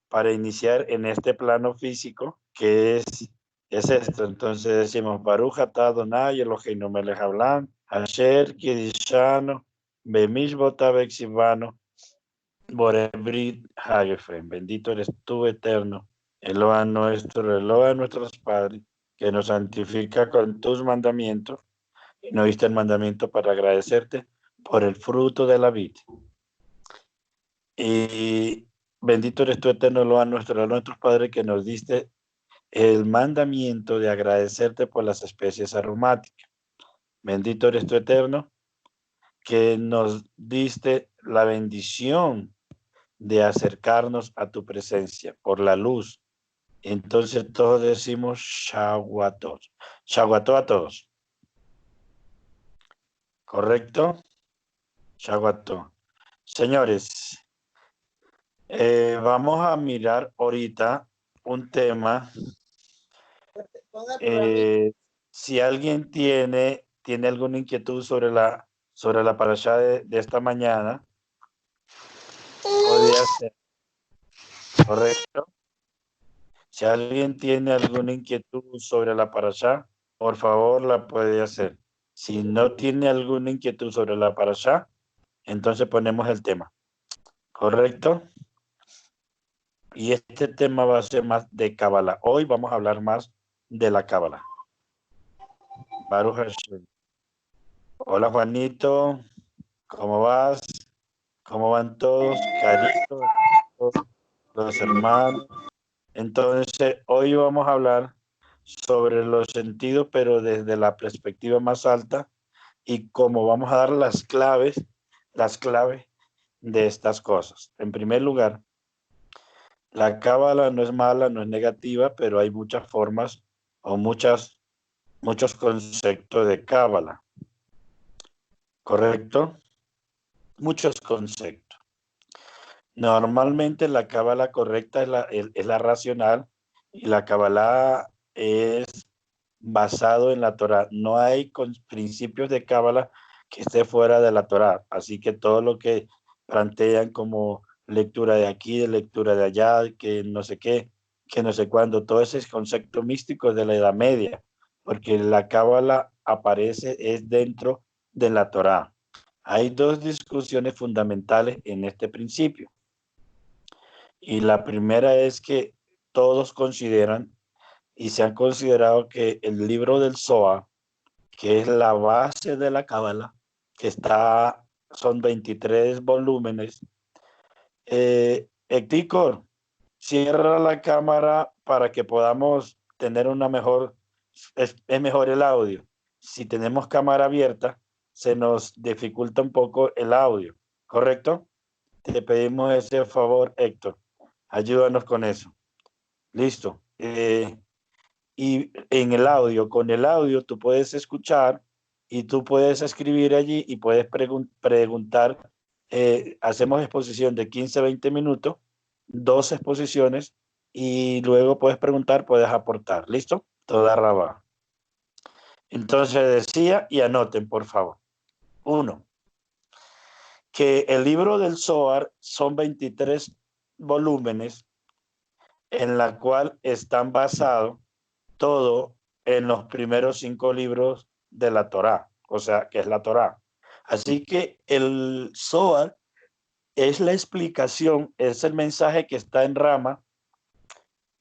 para iniciar en este plano físico, que es esto. Entonces decimos, Baruch atah Adonai Eloheinu melech haolam, asher kidishanu bemishbotav exivano, borebrit hagefren. Bendito eres tú, eterno, Eloa nuestro, Eloa de nuestros padres, que nos santifica con tus mandamientos, y nos diste el mandamiento para agradecerte por el fruto de la vid. Y bendito eres tú, eterno, Eloa nuestro, Eloa de nuestros padres, que nos diste el mandamiento de agradecerte por las especies aromáticas. Bendito eres tú, eterno, que nos diste la bendición de acercarnos a tu presencia por la luz. Entonces todos decimos Shawatot. Shawatot a todos. ¿Correcto? Shawatot. Señores, vamos a mirar ahorita un tema. Si alguien tiene alguna inquietud sobre la parashá de esta mañana, podría ser. ¿Correcto? Si alguien tiene alguna inquietud sobre la parashá, por favor la puede hacer. Si no tiene alguna inquietud sobre la parashá, entonces ponemos el tema. ¿Correcto? Y este tema va a ser más de Kabbalah. Hoy vamos a hablar más de la Kabbalah. Baruch Hashem. Hola Juanito, ¿cómo vas? ¿Cómo van todos? Caritos, los hermanos. Entonces, hoy vamos a hablar sobre los sentidos, pero desde la perspectiva más alta, y cómo vamos a dar las claves de estas cosas. En primer lugar, la cábala no es mala, no es negativa, pero hay muchas formas o muchos conceptos de cábala. ¿Correcto? Muchos conceptos. Normalmente la cábala correcta es la racional, y la cábala es basado en la Torá. No hay principios de cábala que esté fuera de la Torá. Así que todo lo que plantean como lectura de aquí, de lectura de allá, que no sé qué, que no sé cuándo, todo ese concepto místico de la Edad Media, porque la cábala aparece es dentro de la Torá. Hay dos discusiones fundamentales en este principio. Y la primera es que todos consideran y se han considerado que el libro del Zohar, que es la base de la Cábala, que son 23 volúmenes. Hector, cierra la cámara para que podamos tener es mejor el audio. Si tenemos cámara abierta, se nos dificulta un poco el audio, ¿correcto? Te pedimos ese favor, Héctor. Ayúdanos con eso. Listo. Y en el audio, con el audio tú puedes escuchar y tú puedes escribir allí y puedes preguntar. Hacemos exposición de 15 20 minutos, 2 exposiciones, y luego puedes preguntar, puedes aportar. ¿Listo? Toda raba. Entonces decía, y anoten por favor. 1. Que el libro del Zohar son 23 volúmenes en la cual están basados todo en los primeros 5 libros de la Torá, o sea, que es la Torá. Así que el Zohar es la explicación, es el mensaje que está en rama,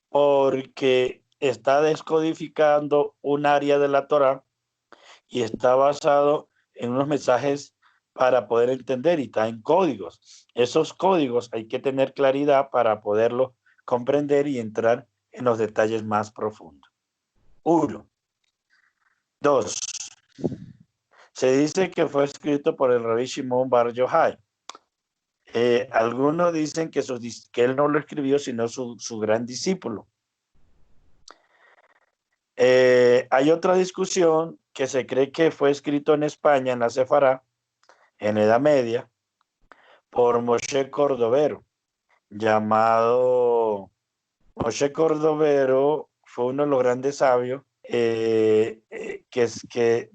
porque está descodificando un área de la Torá y está basado en unos mensajes para poder entender, y está en códigos. Esos códigos hay que tener claridad para poderlo comprender y entrar en los detalles más profundos. 1. 2. Se dice que fue escrito por el Rabbi Shimon Bar Yochai. Algunos dicen que él no lo escribió, sino su gran discípulo. Hay otra discusión que se cree que fue escrito en España, en la Sefará, en Edad Media, por Moshe Cordovero, llamado Moshe Cordovero. Fue uno de los grandes sabios que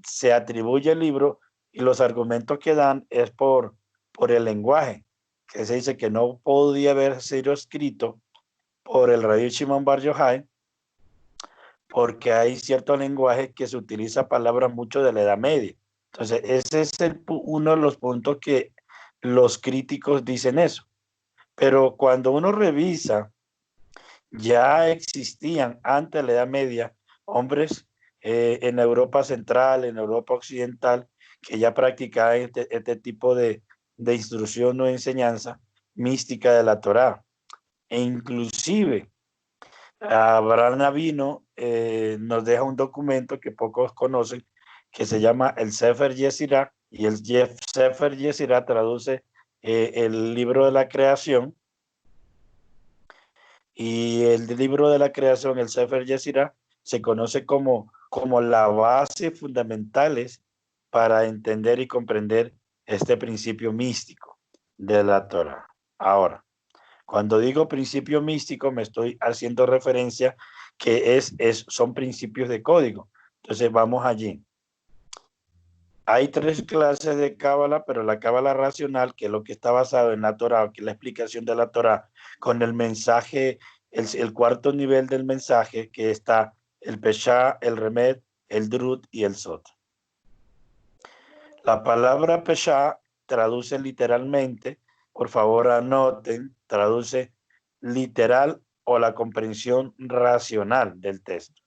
se atribuye el libro, y los argumentos que dan es por el lenguaje, que se dice que no podía haber sido escrito por el Rabbi Shimon Bar Yochai, porque hay cierto lenguaje que se utiliza palabras mucho de la Edad Media. Entonces, ese es uno de los puntos que los críticos dicen eso. Pero cuando uno revisa, ya existían antes de la Edad Media hombres en Europa Central, en Europa Occidental, que ya practicaban este tipo de instrucción o enseñanza mística de la Torá. E inclusive Abraham Avino nos deja un documento que pocos conocen, que se llama el Sefer Yesirá, y el Sefer Yesirá traduce el libro de la creación, y el libro de la creación, el Sefer Yesirá, se conoce como la base fundamentales para entender y comprender este principio místico de la Torah. Ahora, cuando digo principio místico, me estoy haciendo referencia que son principios de código. Entonces, vamos allí. Hay tres clases de cábala, pero la cábala racional, que es lo que está basado en la Torah, que es la explicación de la Torah, con el mensaje, el cuarto nivel del mensaje, que está el Peshá, el Remed, el Drut y el Sot. La palabra Peshá traduce literalmente, por favor anoten, traduce literal o la comprensión racional del texto.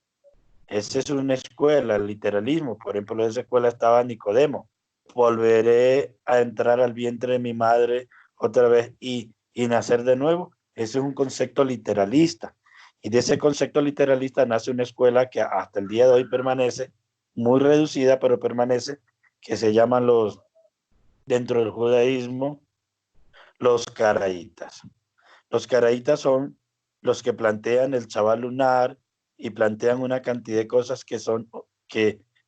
Esa es una escuela, el literalismo. Por ejemplo, en esa escuela estaba Nicodemo. Volveré a entrar al vientre de mi madre otra vez y nacer de nuevo. Ese es un concepto literalista. Y de ese concepto literalista nace una escuela que hasta el día de hoy permanece, muy reducida, pero permanece, que se llaman dentro del judaísmo, los caraítas. Los caraítas son los que plantean el chaval lunar y plantean una cantidad de cosas que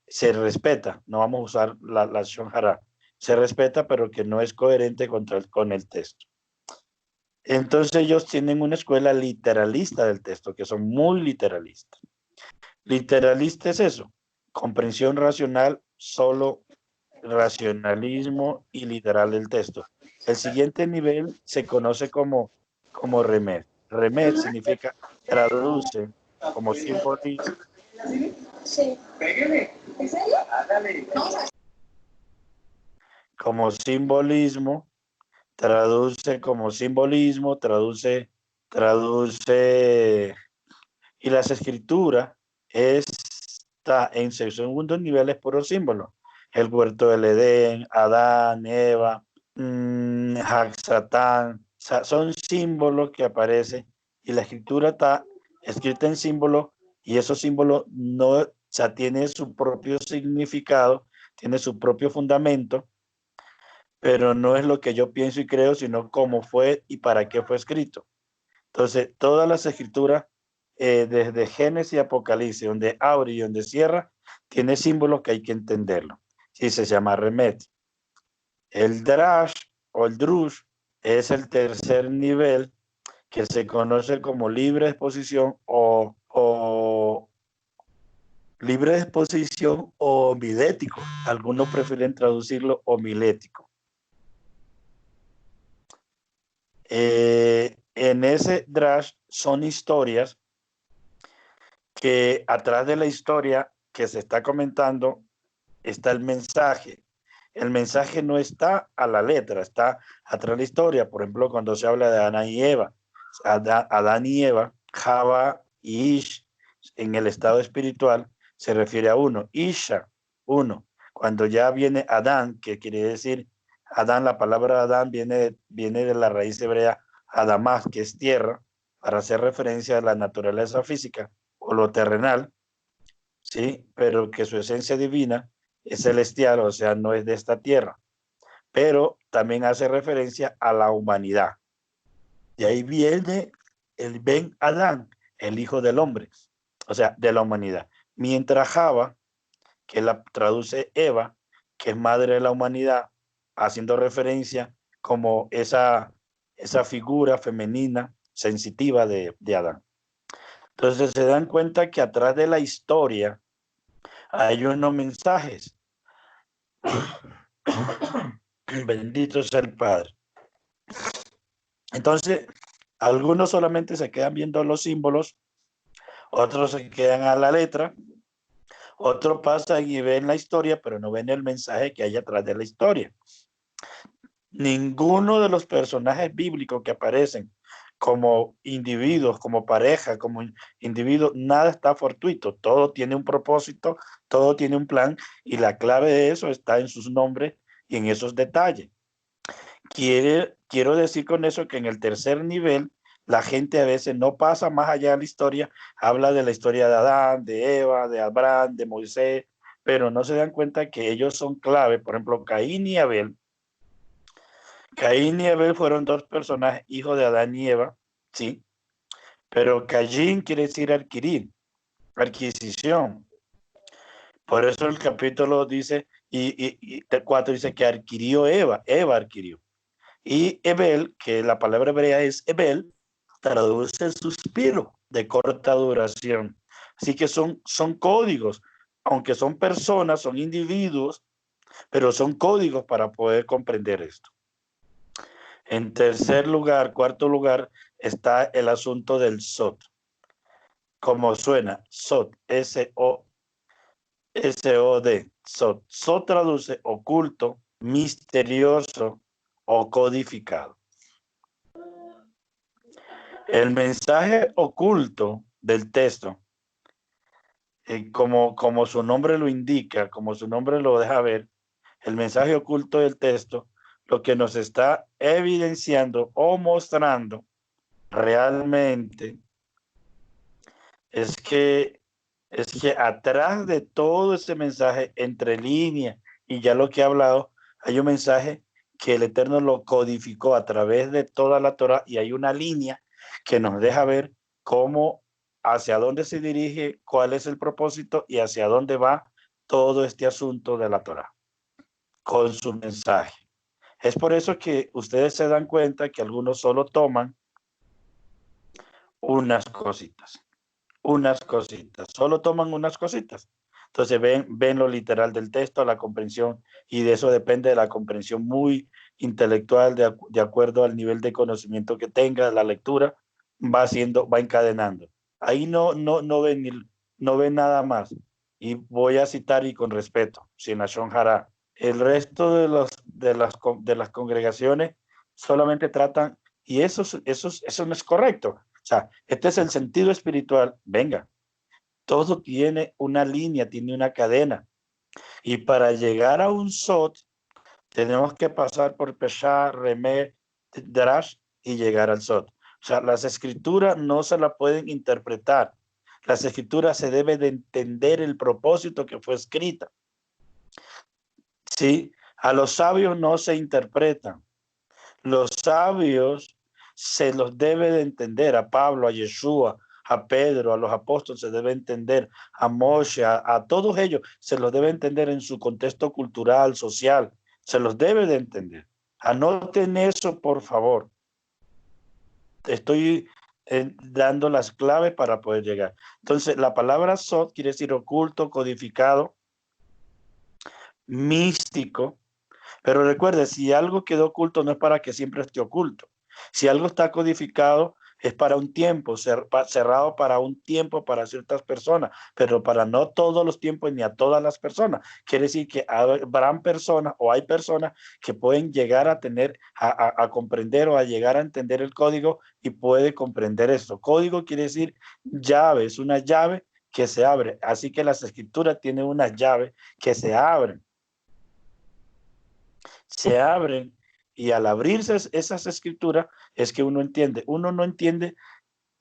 se respeta. No vamos a usar la shonjara. Se respeta, pero que no es coherente con el texto. Entonces ellos tienen una escuela literalista del texto, que son muy literalistas. Literalista es eso, comprensión racional, solo racionalismo y literal del texto. El siguiente nivel se conoce como remed. Remed significa traduce como simbolismo. Como simbolismo, traduce como simbolismo, traduce, y las escrituras está en segundos niveles puro símbolo. El huerto del Edén, Adán, Eva, Satán, son símbolos que aparecen y la escritura está escrita en símbolos y esos símbolos no, tiene su propio significado, tiene su propio fundamento, pero no es lo que yo pienso y creo, sino cómo fue y para qué fue escrito. Entonces, todas las escrituras, desde Génesis y Apocalipsis, donde abre y donde cierra, tiene símbolos que hay que entenderlo. Sí, se llama remet. El drash o el drush es el tercer nivel que se conoce como libre exposición o libre exposición o homilético. Algunos prefieren traducirlo homilético. En ese drash son historias que atrás de la historia que se está comentando está el mensaje. El mensaje no está a la letra, está atrás de la historia. Por ejemplo, cuando se habla de Adán y Eva, Adán y Eva, Java y Ish, en el estado espiritual, se refiere a uno. Isha, uno. Cuando ya viene Adán, que quiere decir Adán, la palabra Adán viene de la raíz hebrea Adamás, que es tierra, para hacer referencia a la naturaleza física o lo terrenal, ¿sí? Pero que su esencia divina es celestial, o sea, no es de esta tierra. Pero también hace referencia a la humanidad. Y ahí viene el Ben Adán, el hijo del hombre, o sea, de la humanidad. Mientras Java, que la traduce Eva, que es madre de la humanidad, haciendo referencia como esa figura femenina sensitiva de Adán. Entonces se dan cuenta que atrás de la historia hay unos mensajes. Bendito sea el Padre. Entonces, Algunos solamente se quedan viendo los símbolos, otros se quedan a la letra, otros pasan y ven la historia, pero no ven el mensaje que hay atrás de la historia. Ninguno de los personajes bíblicos que aparecen como individuos, como pareja, como individuos, nada está fortuito, todo tiene un propósito, todo tiene un plan, y la clave de eso está en sus nombres y en esos detalles. Quiero decir con eso que en el tercer nivel la gente a veces no pasa más allá de la historia, habla de la historia de Adán, de Eva, de Abraham, de Moisés, pero no se dan cuenta que ellos son clave. Por ejemplo, Caín y Abel. Caín y Abel fueron dos personajes, hijos de Adán y Eva, sí, pero Caín quiere decir adquirir, adquisición. Por eso el capítulo dice, y 4 dice que adquirió Eva, Eva adquirió. Y Ebel, que la palabra hebrea es Ebel, traduce suspiro de corta duración. Así que son códigos, aunque son personas, son individuos, pero son códigos para poder comprender esto. En tercer lugar, cuarto lugar, está el asunto del SOT. Como suena, SOT, S-O-S-O-D, SOT. SOT traduce oculto, misterioso o codificado. El mensaje oculto del texto, como su nombre lo indica, como su nombre lo deja ver, el mensaje oculto del texto, lo que nos está evidenciando o mostrando realmente es que, atrás de todo ese mensaje, entre líneas y ya lo que he hablado, hay un mensaje que el Eterno lo codificó a través de toda la Torah, y hay una línea que nos deja ver cómo, hacia dónde se dirige, cuál es el propósito y hacia dónde va todo este asunto de la Torah con su mensaje. Es por eso que ustedes se dan cuenta que algunos solo toman unas cositas, solo toman unas cositas. Entonces ven lo literal del texto, la comprensión, y de eso depende de la comprensión muy intelectual, de acuerdo al nivel de conocimiento que tenga, la lectura va encadenando. Ahí no ven nada más. Y voy a citar, y con respeto, Sinashon Jara. El resto de las congregaciones solamente tratan, y eso no es correcto. O sea, este es el sentido espiritual. Venga, todo tiene una línea, tiene una cadena. Y para llegar a un Sot, tenemos que pasar por Pesha, Remé, Drash y llegar al Sot. O sea, las escrituras no se las pueden interpretar. Las escrituras se debe de entender el propósito que fue escrita. ¿Sí? A los sabios no se interpretan. Los sabios se los debe de entender, a Pablo, a Yeshua, a Pedro, a los apóstoles se debe entender, a Moshe, a todos ellos se los debe entender en su contexto cultural, social, se los debe de entender. Anoten eso, por favor. Estoy dando las claves para poder llegar. Entonces, la palabra Sot quiere decir oculto, codificado, místico. Pero recuerde, si algo quedó oculto no es para que siempre esté oculto. Si algo está codificado es para un tiempo, cerrado para un tiempo para ciertas personas, pero para no todos los tiempos ni a todas las personas. Quiere decir que habrán personas o hay personas que pueden llegar a tener, a comprender o a llegar a entender el código y puede comprender esto. Código quiere decir llave, es una llave que se abre. Así que las escrituras tienen una llave que se abren. Se abren, y al abrirse esas escrituras es que uno no entiende,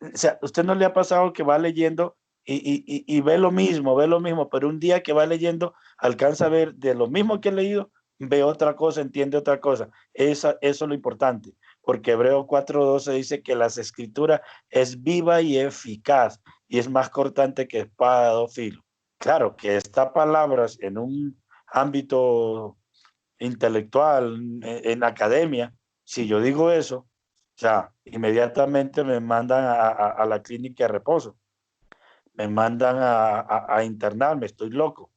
o sea, usted no le ha pasado que va leyendo y ve lo mismo, pero un día que va leyendo alcanza a ver de lo mismo que ha leído, ve otra cosa, entiende otra cosa. Eso es lo importante, porque Hebreos 4:12 dice que las escrituras es viva y eficaz y es más cortante que espada de dos filos. Claro que estas palabras en un ámbito intelectual, en academia, si yo digo eso, o sea, inmediatamente me mandan a la clínica de reposo, me mandan a internarme, estoy loco.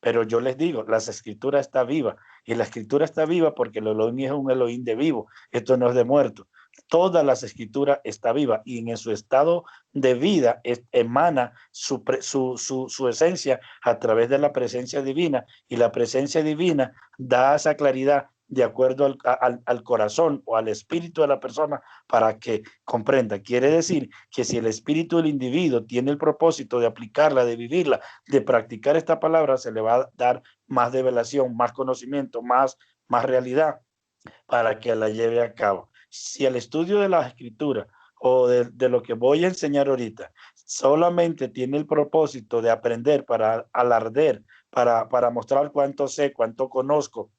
Pero yo les digo, la escritura está viva, y la escritura está viva porque el Elohim es un Elohim de vivo, esto no es de muerto. toda la escritura está viva y en su estado de vida emana su esencia a través de la presencia divina, y la presencia divina da esa claridad de acuerdo al corazón o al espíritu de la persona para que comprenda. Quiere decir que si el espíritu del individuo tiene el propósito de aplicarla, de vivirla, de practicar esta palabra, se le va a dar más revelación, más conocimiento, más realidad para que la lleve a cabo. Si el estudio de la escritura o de lo que voy a enseñar ahorita solamente tiene el propósito de aprender para alardear, para mostrar cuánto sé, cuánto conozco,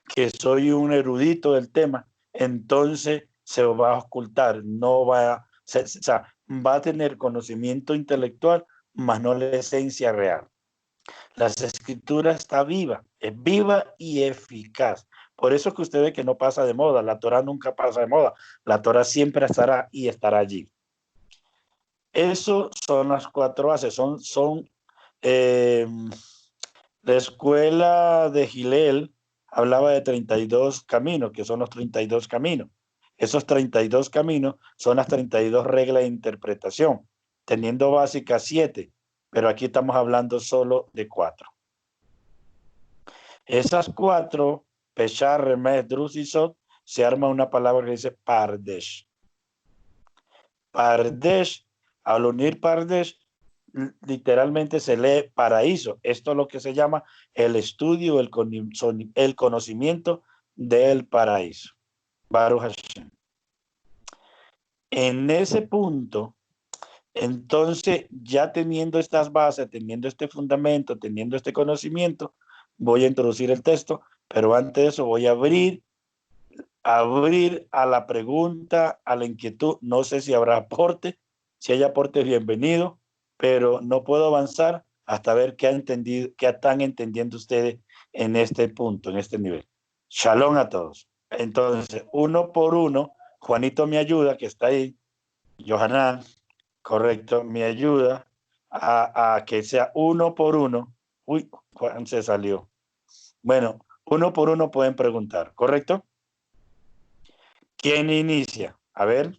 que soy un erudito del tema, entonces se va a ocultar, no va o sea, va a tener conocimiento intelectual, mas no la esencia real. La escritura está viva, es viva y eficaz. Por eso que usted ve que no pasa de moda, la Torah nunca pasa de moda, la Torah siempre estará y estará allí. Eso son las 4 bases, son la escuela de Hillel hablaba de 32 caminos, que son los 32 caminos. Esos 32 caminos son las 32 reglas de interpretación, teniendo básicas 7, pero aquí estamos hablando solo de 4. Esas 4, Peshar, Remes, Drus y Sot, se arma una palabra que dice Pardesh. Pardesh, al unir Pardesh, literalmente se lee paraíso. Esto es lo que se llama el estudio, el conocimiento del paraíso. Baruch Hashem. En ese punto, entonces, ya teniendo estas bases, teniendo este fundamento, teniendo este conocimiento, voy a introducir el texto, pero antes de eso voy a abrir a la pregunta, a la inquietud. No sé si habrá aporte. Si hay aporte, bienvenido, pero no puedo avanzar hasta ver qué están entendiendo ustedes en este punto, en este nivel. Shalom a todos. Entonces, uno por uno, Juanito me ayuda, que está ahí, Johanan, correcto, me ayuda a que sea uno por uno. Uy, Juan se salió. Bueno, uno por uno pueden preguntar, ¿correcto? ¿Quién inicia? A ver.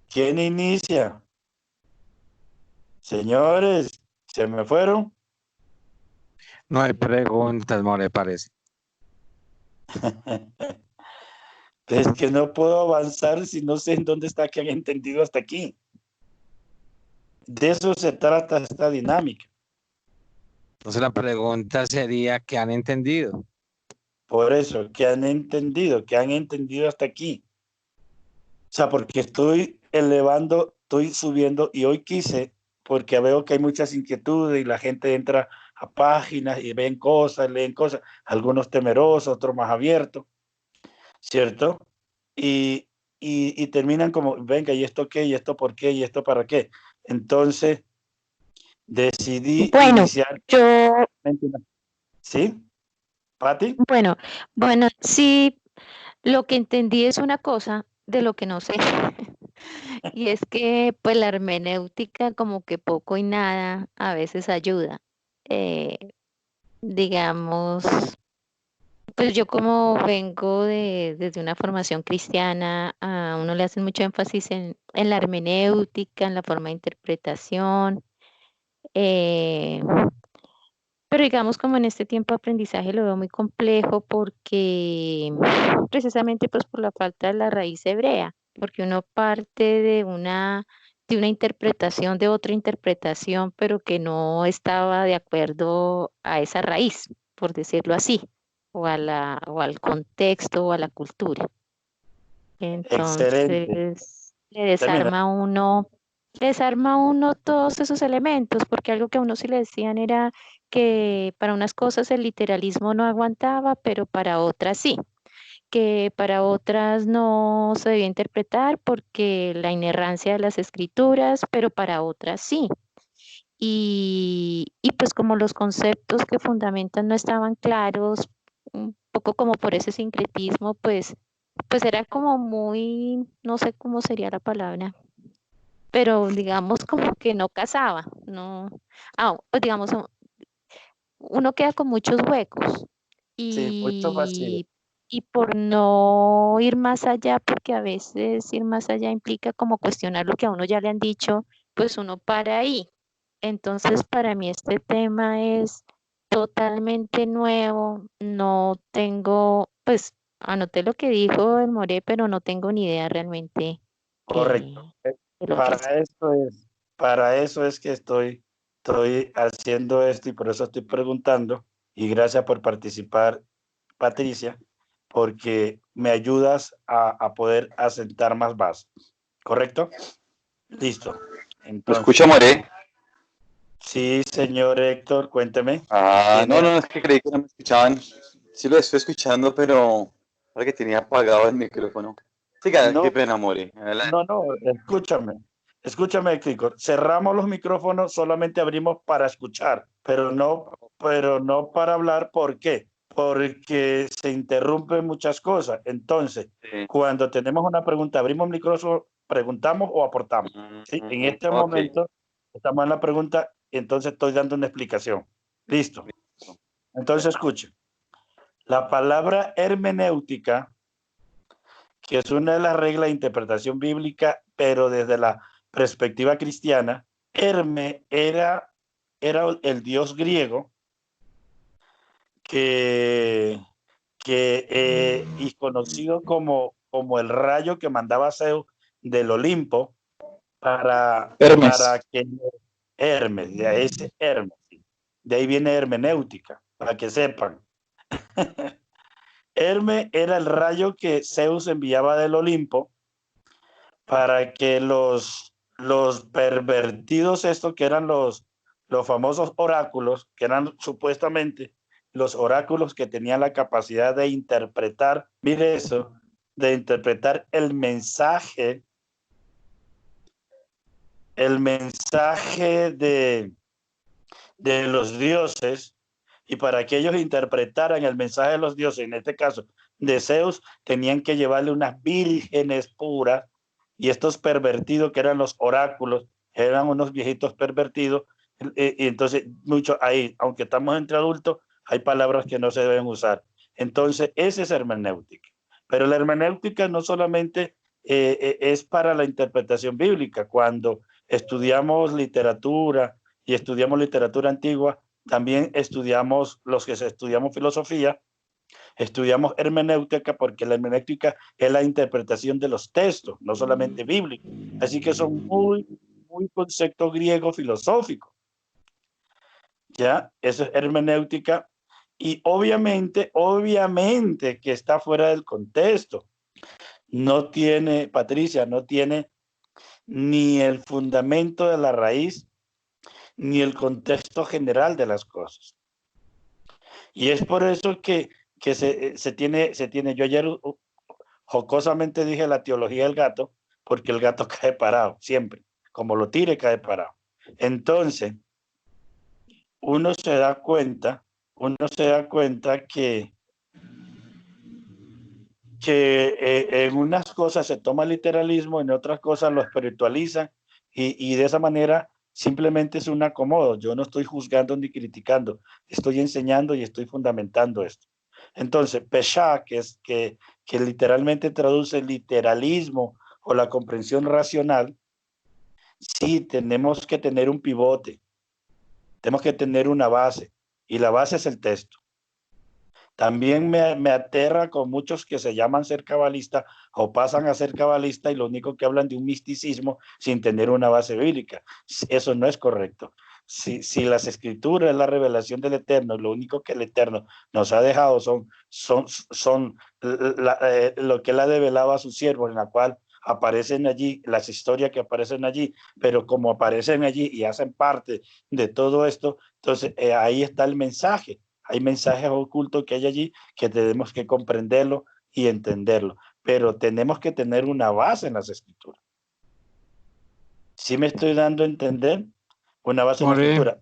¿Quién inicia? Señores, ¿se me fueron? No hay preguntas, more parece. Es que no puedo avanzar si no sé en dónde está que han entendido hasta aquí. De eso se trata esta dinámica. Entonces la pregunta sería, ¿qué han entendido? Por eso, que han entendido hasta aquí. O sea, porque estoy elevando, estoy subiendo, y hoy quise, porque veo que hay muchas inquietudes y la gente entra a páginas y ven cosas, leen cosas, algunos temerosos, otros más abiertos, ¿cierto? Y terminan como, venga, ¿y esto qué? ¿Y esto por qué? ¿Y esto para qué? Entonces, decidí Bueno, iniciar. yo, ¿Sí? ¿Pati? bueno, sí, lo que entendí es una cosa de lo que no sé. Y es que pues la hermenéutica como que poco y nada a veces ayuda. Eh, digamos, pues yo como vengo desde una formación cristiana, a uno le hacen mucho énfasis en la hermenéutica, en la forma de interpretación. eh, Pero digamos como en este tiempo de aprendizaje lo veo muy complejo porque precisamente pues por la falta de la raíz hebrea, porque uno parte de una interpretación, de otra interpretación, pero que no estaba de acuerdo a esa raíz, por decirlo así, o al contexto o a la cultura. Excelente. Entonces, Termina. le desarma a uno todos esos elementos, porque algo que a uno sí le decían era que para unas cosas el literalismo no aguantaba, pero para otras sí, que para otras no se debía interpretar porque la inerrancia de las escrituras, pero para otras sí. Y pues como los conceptos que fundamentan no estaban claros, un poco como por ese sincretismo, pues era como muy, no sé cómo sería la palabra, pero digamos como que no casaba, no, pues digamos, uno queda con muchos huecos Sí, mucho vacío. y, y por no ir más allá, porque a veces ir más allá implica como cuestionar lo que a uno ya le han dicho, pues uno para ahí. Entonces, para mí este tema es totalmente nuevo, no tengo, pues anoté lo que dijo el More, pero no tengo ni idea realmente Correcto. de lo que es. Para eso es, para eso es que estoy haciendo esto y por eso estoy preguntando. Y gracias por participar, Patricia, porque me ayudas a poder asentar más bases. ¿Correcto? Listo. ¿Me Entonces, escucha, More? sí, señor Héctor, cuénteme. No, ¿Tiene? no, es que creí que no me escuchaban. Sí lo estoy escuchando, pero ahora que tenía apagado el micrófono. Siga, qué No, pena, More. Adelante. no, escúchame, Kiko. Cerramos los micrófonos, solamente abrimos para escuchar, pero no para hablar. ¿Por qué? Porque se interrumpen muchas cosas. Entonces, Sí. cuando tenemos una pregunta, abrimos el micrófono, preguntamos o aportamos. ¿Sí? En este Ok. momento estamos en la pregunta y entonces estoy dando una explicación. Listo. Listo. Entonces, escuche. La palabra hermenéutica, que es una de las reglas de interpretación bíblica, pero desde la perspectiva cristiana. Herme era el dios griego que, y conocido como el rayo que mandaba Zeus del Olimpo Hermes. para que Hermes, de ahí ese Hermes, de ahí viene hermenéutica, para que sepan. Hermes era el rayo que Zeus enviaba del Olimpo para que los pervertidos, estos que eran los famosos oráculos, que eran supuestamente los oráculos que tenían la capacidad de interpretar, mire eso, de interpretar el mensaje de los dioses, y para que ellos interpretaran el mensaje de los dioses, en este caso de Zeus, tenían que llevarle unas vírgenes puras, y estos pervertidos que eran los oráculos, eran unos viejitos pervertidos, y entonces mucho ahí, aunque estamos entre adultos, hay palabras que no se deben usar. Entonces, esa es hermenéutica. Pero la hermenéutica no solamente es para la interpretación bíblica. Cuando estudiamos literatura y estudiamos literatura antigua, también estudiamos, los que estudiamos filosofía, estudiamos hermenéutica, porque la hermenéutica es la interpretación de los textos, no solamente bíblicos. Así que son muy conceptos griegos filosóficos. ¿Ya? Eso es hermenéutica. Y obviamente que está fuera del contexto. No tiene, Patricia, no tiene ni el fundamento de la raíz, ni el contexto general de las cosas. Y es por eso que se tiene, yo ayer jocosamente dije la teología del gato, porque el gato cae parado, siempre, como lo tire, cae parado. Entonces, uno se da cuenta, que en unas cosas se toma literalismo, en otras cosas lo espiritualizan, y de esa manera simplemente es un acomodo. Yo no estoy juzgando ni criticando, estoy enseñando y estoy fundamentando esto. Entonces, Pesha, que literalmente traduce literalismo o la comprensión racional, sí tenemos que tener un pivote, tenemos que tener una base, y la base es el texto. También me aterra con muchos que se llaman ser cabalistas o pasan a ser cabalistas, y lo único que hablan de un misticismo sin tener una base bíblica. Eso no es correcto. Si las escrituras es la revelación del Eterno, lo único que el Eterno nos ha dejado son lo que él ha develado a sus siervos, en la cual aparecen allí las historias que aparecen allí, pero como aparecen allí y hacen parte de todo esto, entonces ahí está el mensaje. Hay mensajes ocultos que hay allí que tenemos que comprenderlo y entenderlo, pero tenemos que tener una base en las escrituras. ¿Sí me estoy dando a entender? Una base en la More, escritura.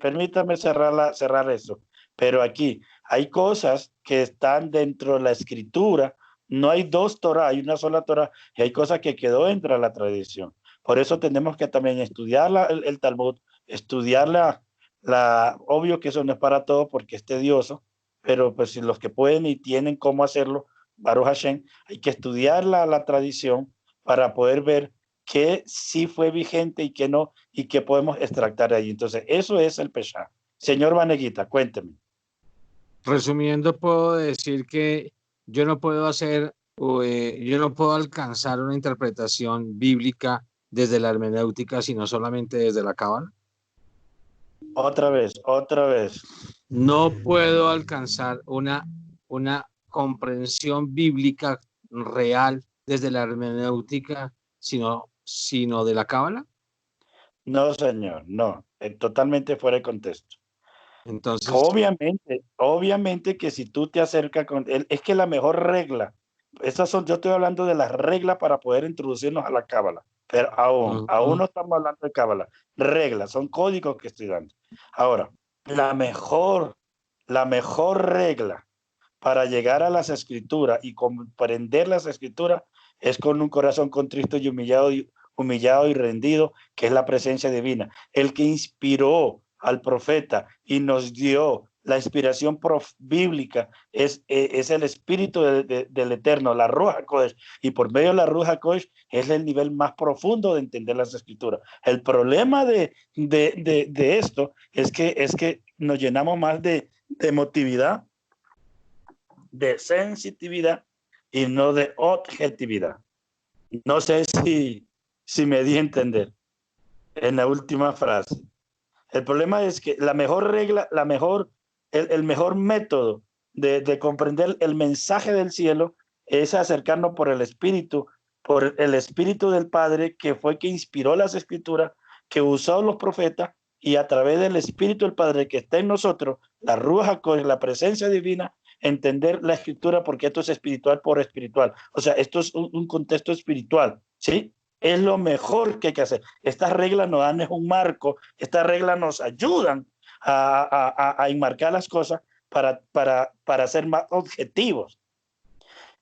Permítame cerrar eso. Pero aquí hay cosas que están dentro de la escritura. No hay dos Torah, hay una sola Torah, y hay cosas que quedó dentro de la tradición. Por eso tenemos que también estudiar el Talmud, estudiar obvio que eso no es para todos porque es tedioso, pero pues si los que pueden y tienen cómo hacerlo, Baruch Hashem, hay que estudiar la tradición para poder ver qué sí fue vigente y qué no, y qué podemos extractar de ahí. Entonces, eso es el Pesha. Señor Vaneguita, cuénteme. Resumiendo, puedo decir que yo no puedo yo no puedo alcanzar una interpretación bíblica desde la hermenéutica, sino solamente desde la Cábala. Otra vez. No puedo alcanzar una comprensión bíblica real desde la hermenéutica, sino de la Cábala. No, señor, no. Totalmente fuera de contexto. Entonces, Obviamente que si tú te acercas con él, es que la mejor regla, yo estoy hablando de las reglas para poder introducirnos a la Cábala, pero aún no estamos hablando de Cábala. Reglas, son códigos que estoy dando. Ahora, la mejor regla para llegar a las escrituras y comprender las escrituras es con un corazón contrito y humillado y rendido, que es la presencia divina. El que inspiró al profeta y nos dio la inspiración bíblica es el espíritu del Eterno, la Ruach HaKodesh, y por medio de la Ruach HaKodesh es el nivel más profundo de entender las escrituras. El problema de esto es que nos llenamos más de emotividad, de sensitividad y no de objetividad. No sé si me di a entender en la última frase. El problema es que la mejor regla, el mejor método de comprender el mensaje del cielo es acercarnos por el Espíritu del Padre, que fue que inspiró las Escrituras, que usó los profetas, y a través del Espíritu del Padre que está en nosotros, la Ruach HaKodesh, la presencia divina, entender la Escritura, porque esto es espiritual por espiritual. O sea, esto es un contexto espiritual, ¿sí? Es lo mejor que hay que hacer. Estas reglas nos dan un marco, estas reglas nos ayudan a enmarcar las cosas para ser más objetivos.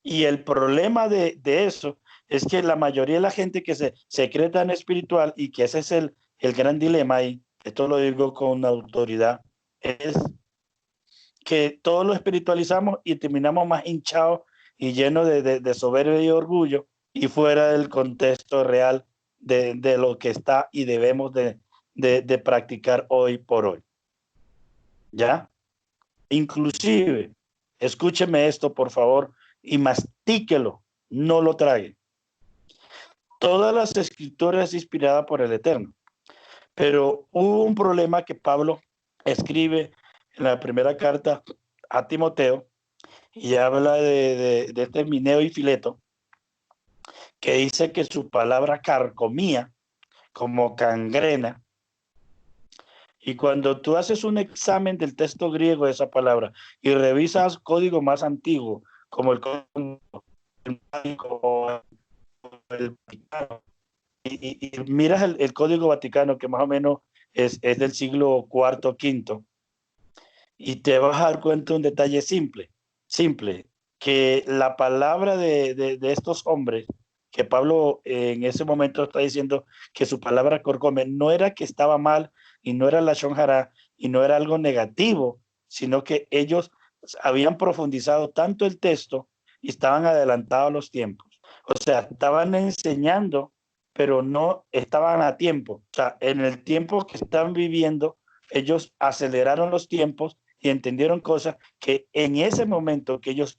Y el problema de eso es que la mayoría de la gente que se cree tan espiritual, y que ese es el gran dilema, y esto lo digo con autoridad, es que todo lo espiritualizamos y terminamos más hinchados y llenos de soberbia y orgullo, y fuera del contexto real de lo que está y debemos de practicar hoy por hoy. ¿Ya? Inclusive, escúcheme esto, por favor, y mastíquelo, no lo trague. Todas las escrituras inspiradas por el Eterno, pero hubo un problema que Pablo escribe en la primera carta a Timoteo, y habla de este Mineo y Fileto, que dice que su palabra carcomía como cangrena. Y cuando tú haces un examen del texto griego de esa palabra y revisas código más antiguo, como el Vaticano, y miras el Código Vaticano, que más o menos es del siglo IV, V, y te vas a dar cuenta de un detalle simple, que la palabra de estos hombres, que Pablo en ese momento está diciendo que su palabra corcome, no era que estaba mal, y no era la shonjara, y no era algo negativo, sino que ellos habían profundizado tanto el texto y estaban adelantados a los tiempos. O sea, estaban enseñando, pero no estaban a tiempo. O sea, en el tiempo que están viviendo, ellos aceleraron los tiempos y entendieron cosas que en ese momento que ellos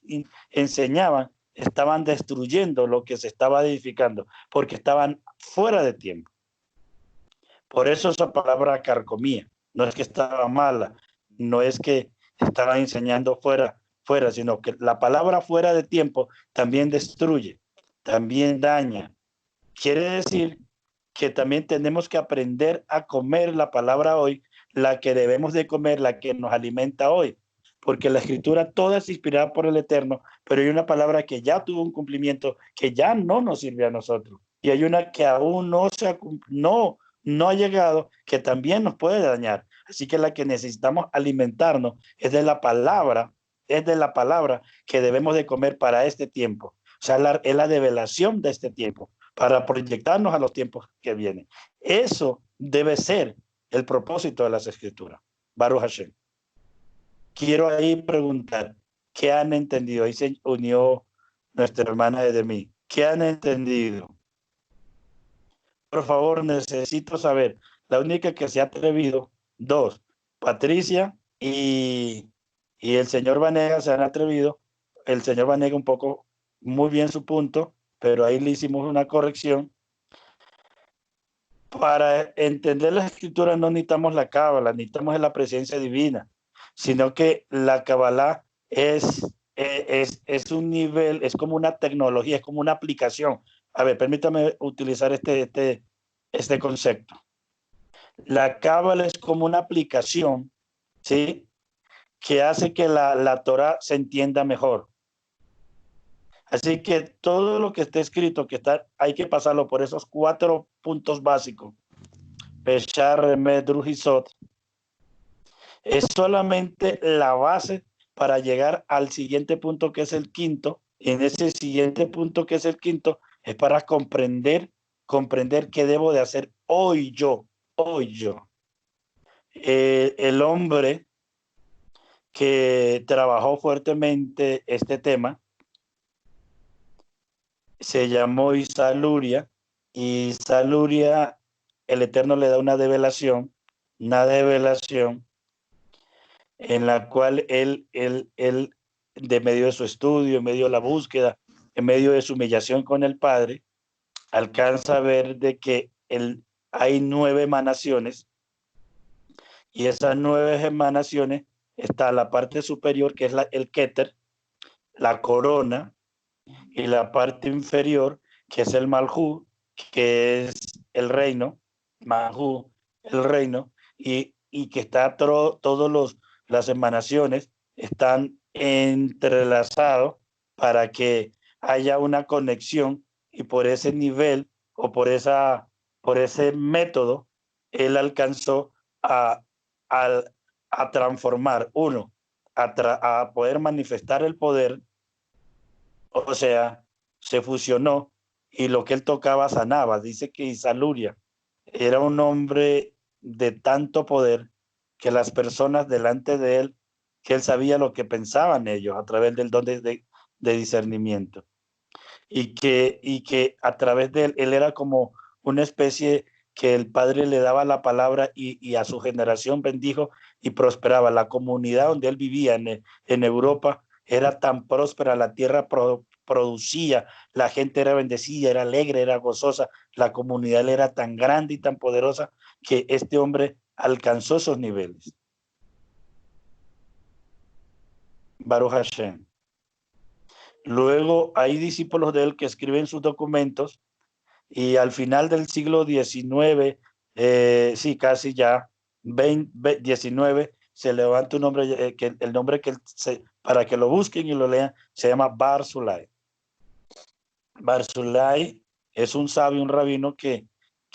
enseñaban, estaban destruyendo lo que se estaba edificando, porque estaban fuera de tiempo. Por eso esa palabra carcomía, no es que estaba mala, no es que estaban enseñando fuera, sino que la palabra fuera de tiempo también destruye, también daña. Quiere decir que también tenemos que aprender a comer la palabra hoy, la que debemos de comer, la que nos alimenta hoy, porque la escritura toda es inspirada por el Eterno, pero hay una palabra que ya tuvo un cumplimiento, que ya no nos sirve a nosotros, y hay una que aún no ha llegado, que también nos puede dañar. Así que la que necesitamos alimentarnos es de la palabra que debemos de comer para este tiempo. O sea, es la revelación de este tiempo. para proyectarnos a los tiempos que vienen. Eso debe ser el propósito de las Escrituras. Baruch Hashem. Quiero ahí preguntar, ¿qué han entendido? Ahí se unió nuestra hermana de mí. ¿Qué han entendido? Por favor, necesito saber. La única que se ha atrevido, dos, Patricia y el señor Vanega se han atrevido. El señor Vanega un poco, muy bien su punto, pero ahí le hicimos una corrección. Para entender la escritura no necesitamos la cábala, necesitamos la presencia divina, sino que la cábala es un nivel, es como una tecnología, es como una aplicación. A ver, permítame utilizar este concepto. La cábala es como una aplicación, ¿sí?, que hace que la Torah se entienda mejor. Así que todo lo que esté escrito, hay que pasarlo por esos 4 puntos básicos. Peshar, Remed, Drujisot. Es solamente la base para llegar al siguiente punto, que es el quinto. Y en ese siguiente punto, que es el quinto, es para comprender qué debo de hacer hoy yo. El hombre que trabajó fuertemente este tema se llamó Isaac Luria, y Isaac Luria, el Eterno le da una develación en la cual él, de medio de su estudio, en medio de la búsqueda, en medio de su humillación con el Padre, alcanza a ver de que hay 9 emanaciones, y esas 9 emanaciones está la parte superior, que es el Keter, la corona, y la parte inferior, que es el Malhú, que es el reino, Malhú, el reino, y que está todas las emanaciones están entrelazados para que haya una conexión, y por ese nivel o por ese método, él alcanzó a transformar, a poder manifestar el poder. O sea, se fusionó, y lo que él tocaba sanaba. Dice que Isaac Luria era un hombre de tanto poder que las personas delante de él, que él sabía lo que pensaban ellos a través del don de discernimiento. Y que a través de él era como una especie que el Padre le daba la palabra, y a su generación bendijo y prosperaba. La comunidad donde él vivía en Europa era tan próspera, la tierra producía, la gente era bendecida, era alegre, era gozosa, la comunidad era tan grande y tan poderosa que este hombre alcanzó esos niveles. Baruch Hashem. Luego hay discípulos de él que escriben sus documentos, y al final del siglo XIX, sí, casi ya, 19, se levanta un nombre, el nombre para que lo busquen y lo lean, se llama Barzulai. Barzulai es un sabio, un rabino que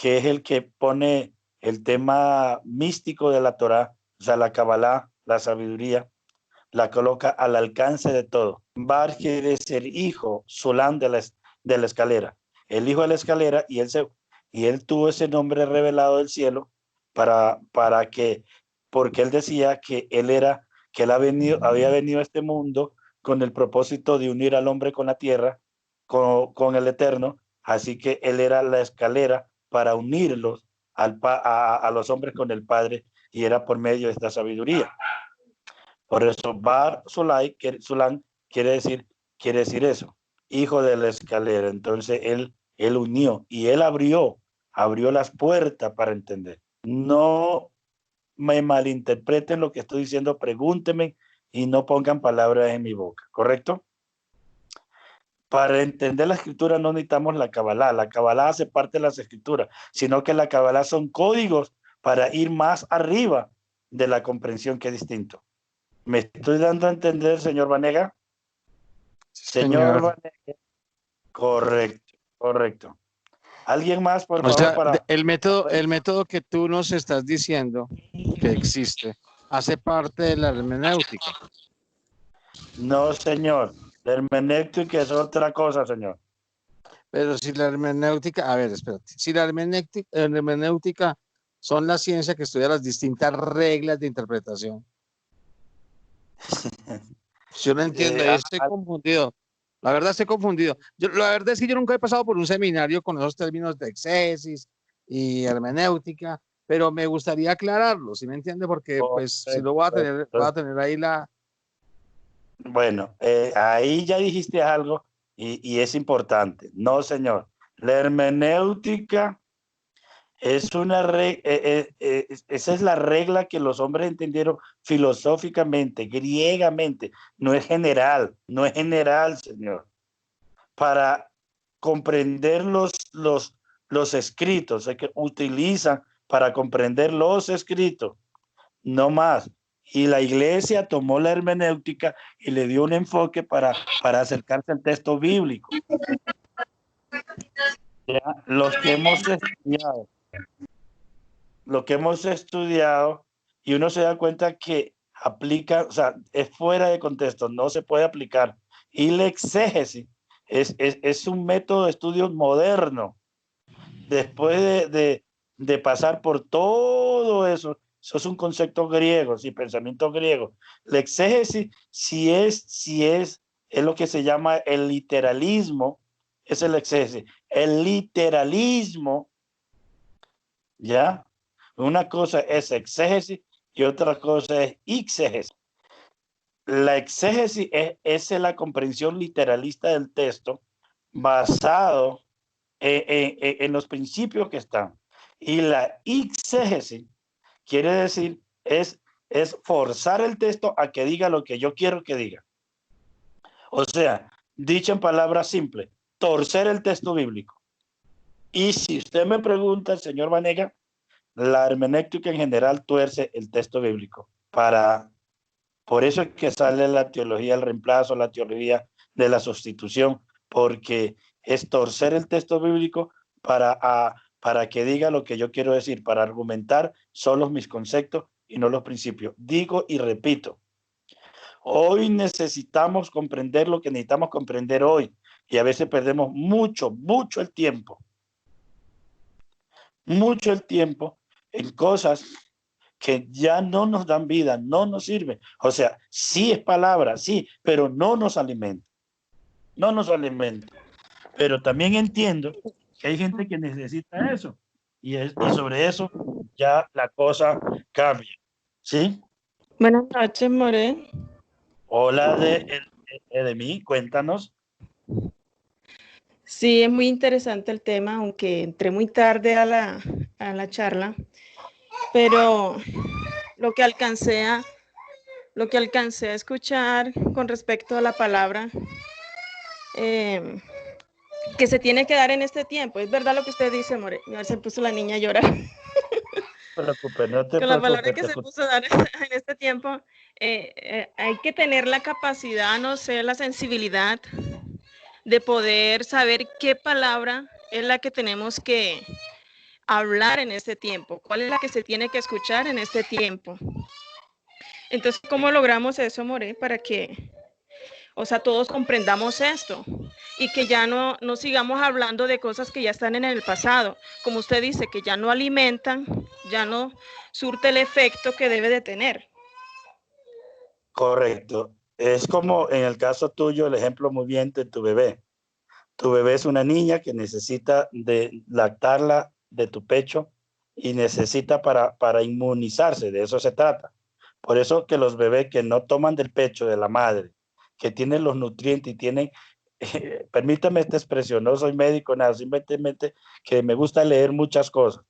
es el que pone el tema místico de la Torah, o sea, la Kabbalah, la sabiduría, la coloca al alcance de todo. Bar quiere ser hijo, Sulam de la escalera, el hijo de la escalera, y él tuvo ese nombre revelado del cielo porque él decía que él había venido a este mundo con el propósito de unir al hombre con la tierra, con el Eterno. Así que él era la escalera para unirlos a los hombres con el Padre, y era por medio de esta sabiduría. Por eso Bar Sulam quiere decir eso, hijo de la escalera. Entonces él unió, y él abrió las puertas para entender. No me malinterpreten lo que estoy diciendo, pregúntenme y no pongan palabras en mi boca, ¿correcto? Para entender la escritura no necesitamos la Kabbalah. La Kabbalah hace parte de las escrituras, sino que la Kabbalah son códigos para ir más arriba de la comprensión, que es distinto. ¿Me estoy dando a entender, señor Vanega? Señor Vanega. Correcto. ¿Alguien más, por favor? Sea, el método que tú nos estás diciendo que existe, ¿hace parte de la hermenéutica? No, señor. La hermenéutica es otra cosa, señor. Pero si la hermenéutica, a ver, espérate, si la hermenéutica son la ciencia que estudia las distintas reglas de interpretación. Yo no entiendo, yo estoy confundido. La verdad estoy confundido. La verdad es que yo nunca he pasado por un seminario con esos términos de exégesis y hermenéutica, pero me gustaría aclararlo, ¿sí me entiende? Porque pues si lo voy a tener ahí la... Bueno, ahí ya dijiste algo y es importante. No, señor. La hermenéutica es una esa es la regla que los hombres entendieron filosóficamente, griegamente. No es general, no es general, señor. Para comprender los escritos, que utilizan para comprender los escritos, no más. Y la iglesia tomó la hermenéutica y le dio un enfoque para acercarse al texto bíblico. ¿Ya? Lo que hemos estudiado, y uno se da cuenta que aplica, o sea, es fuera de contexto, no se puede aplicar. Y la exégesis es un método de estudio moderno. Después de pasar por todo eso, eso es un concepto griego, sí, pensamiento griego. La exégesis, es lo que se llama el literalismo, es el exégesis. El literalismo, ¿ya? Una cosa es exégesis y otra cosa es exégesis. La exégesis es la comprensión literalista del texto basado en los principios que están. Y la exégesis quiere decir es forzar el texto a que diga lo que yo quiero que diga. O sea, dicho en palabras simples, torcer el texto bíblico. Y si usted me pregunta, señor Vanega, la hermenéutica en general tuerce el texto bíblico. Por eso es que sale la teología del reemplazo, la teología de la sustitución, porque es torcer el texto bíblico para que diga lo que yo quiero decir, para argumentar solo mis conceptos y no los principios. Digo y repito, hoy necesitamos comprender lo que necesitamos comprender hoy y a veces perdemos mucho el tiempo en cosas que ya no nos dan vida, no nos sirven. O sea, sí es palabra, sí, pero no nos alimenta. No nos alimenta. Pero también entiendo que hay gente que necesita eso. Y sobre eso ya la cosa cambia. ¿Sí? Buenas noches, More. Hola de mí, cuéntanos. Sí, es muy interesante el tema, aunque entré muy tarde a la charla, pero lo que alcancé a escuchar con respecto a la palabra que se tiene que dar en este tiempo, es verdad lo que usted dice, More. Se puso la niña a llorar. No te con la palabra que se puso a dar en este tiempo, hay que tener la capacidad, no sé, la sensibilidad de poder saber qué palabra es la que tenemos que hablar en este tiempo, cuál es la que se tiene que escuchar en este tiempo. Entonces, ¿cómo logramos eso, More? Para que, o sea, todos comprendamos esto y que ya no sigamos hablando de cosas que ya están en el pasado, como usted dice, que ya no alimentan, ya no surte el efecto que debe de tener. Correcto. Es como en el caso tuyo, el ejemplo muy bien de tu bebé. Tu bebé es una niña que necesita de lactarla de tu pecho y necesita para inmunizarse, de eso se trata. Por eso que los bebés que no toman del pecho de la madre, que tienen los nutrientes y tienen, permítame esta expresión, no soy médico, nada, simplemente que me gusta leer muchas cosas.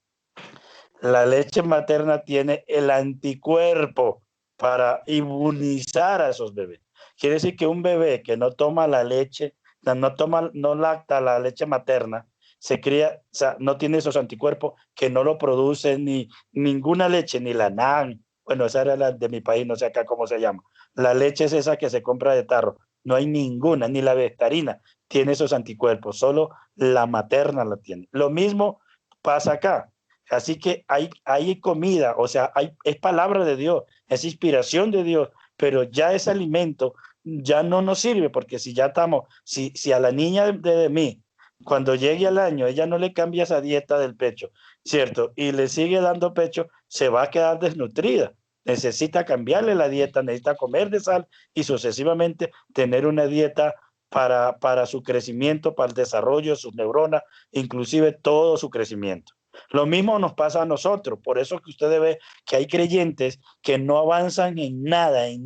La leche materna tiene el anticuerpo para inmunizar a esos bebés. Quiere decir que un bebé que no toma la leche, no lacta la leche materna, se cría, o sea, no tiene esos anticuerpos que no lo produce ni ninguna leche, ni la NAN. Bueno, esa era la de mi país, no sé acá cómo se llama. La leche es esa que se compra de tarro. No hay ninguna, ni la vegetarina tiene esos anticuerpos, solo la materna la tiene. Lo mismo pasa acá. Así que hay comida, o sea, es palabra de Dios, es inspiración de Dios, pero ya ese alimento ya no nos sirve, porque si ya estamos, si a la niña de mí cuando llegue al año, ella no le cambia esa dieta del pecho, ¿cierto? Y le sigue dando pecho, se va a quedar desnutrida. Necesita cambiarle la dieta, necesita comer de sal y sucesivamente tener una dieta para su crecimiento, para el desarrollo de sus neuronas, inclusive todo su crecimiento. Lo mismo nos pasa a nosotros, por eso que ustedes ven que hay creyentes que no avanzan en nada, y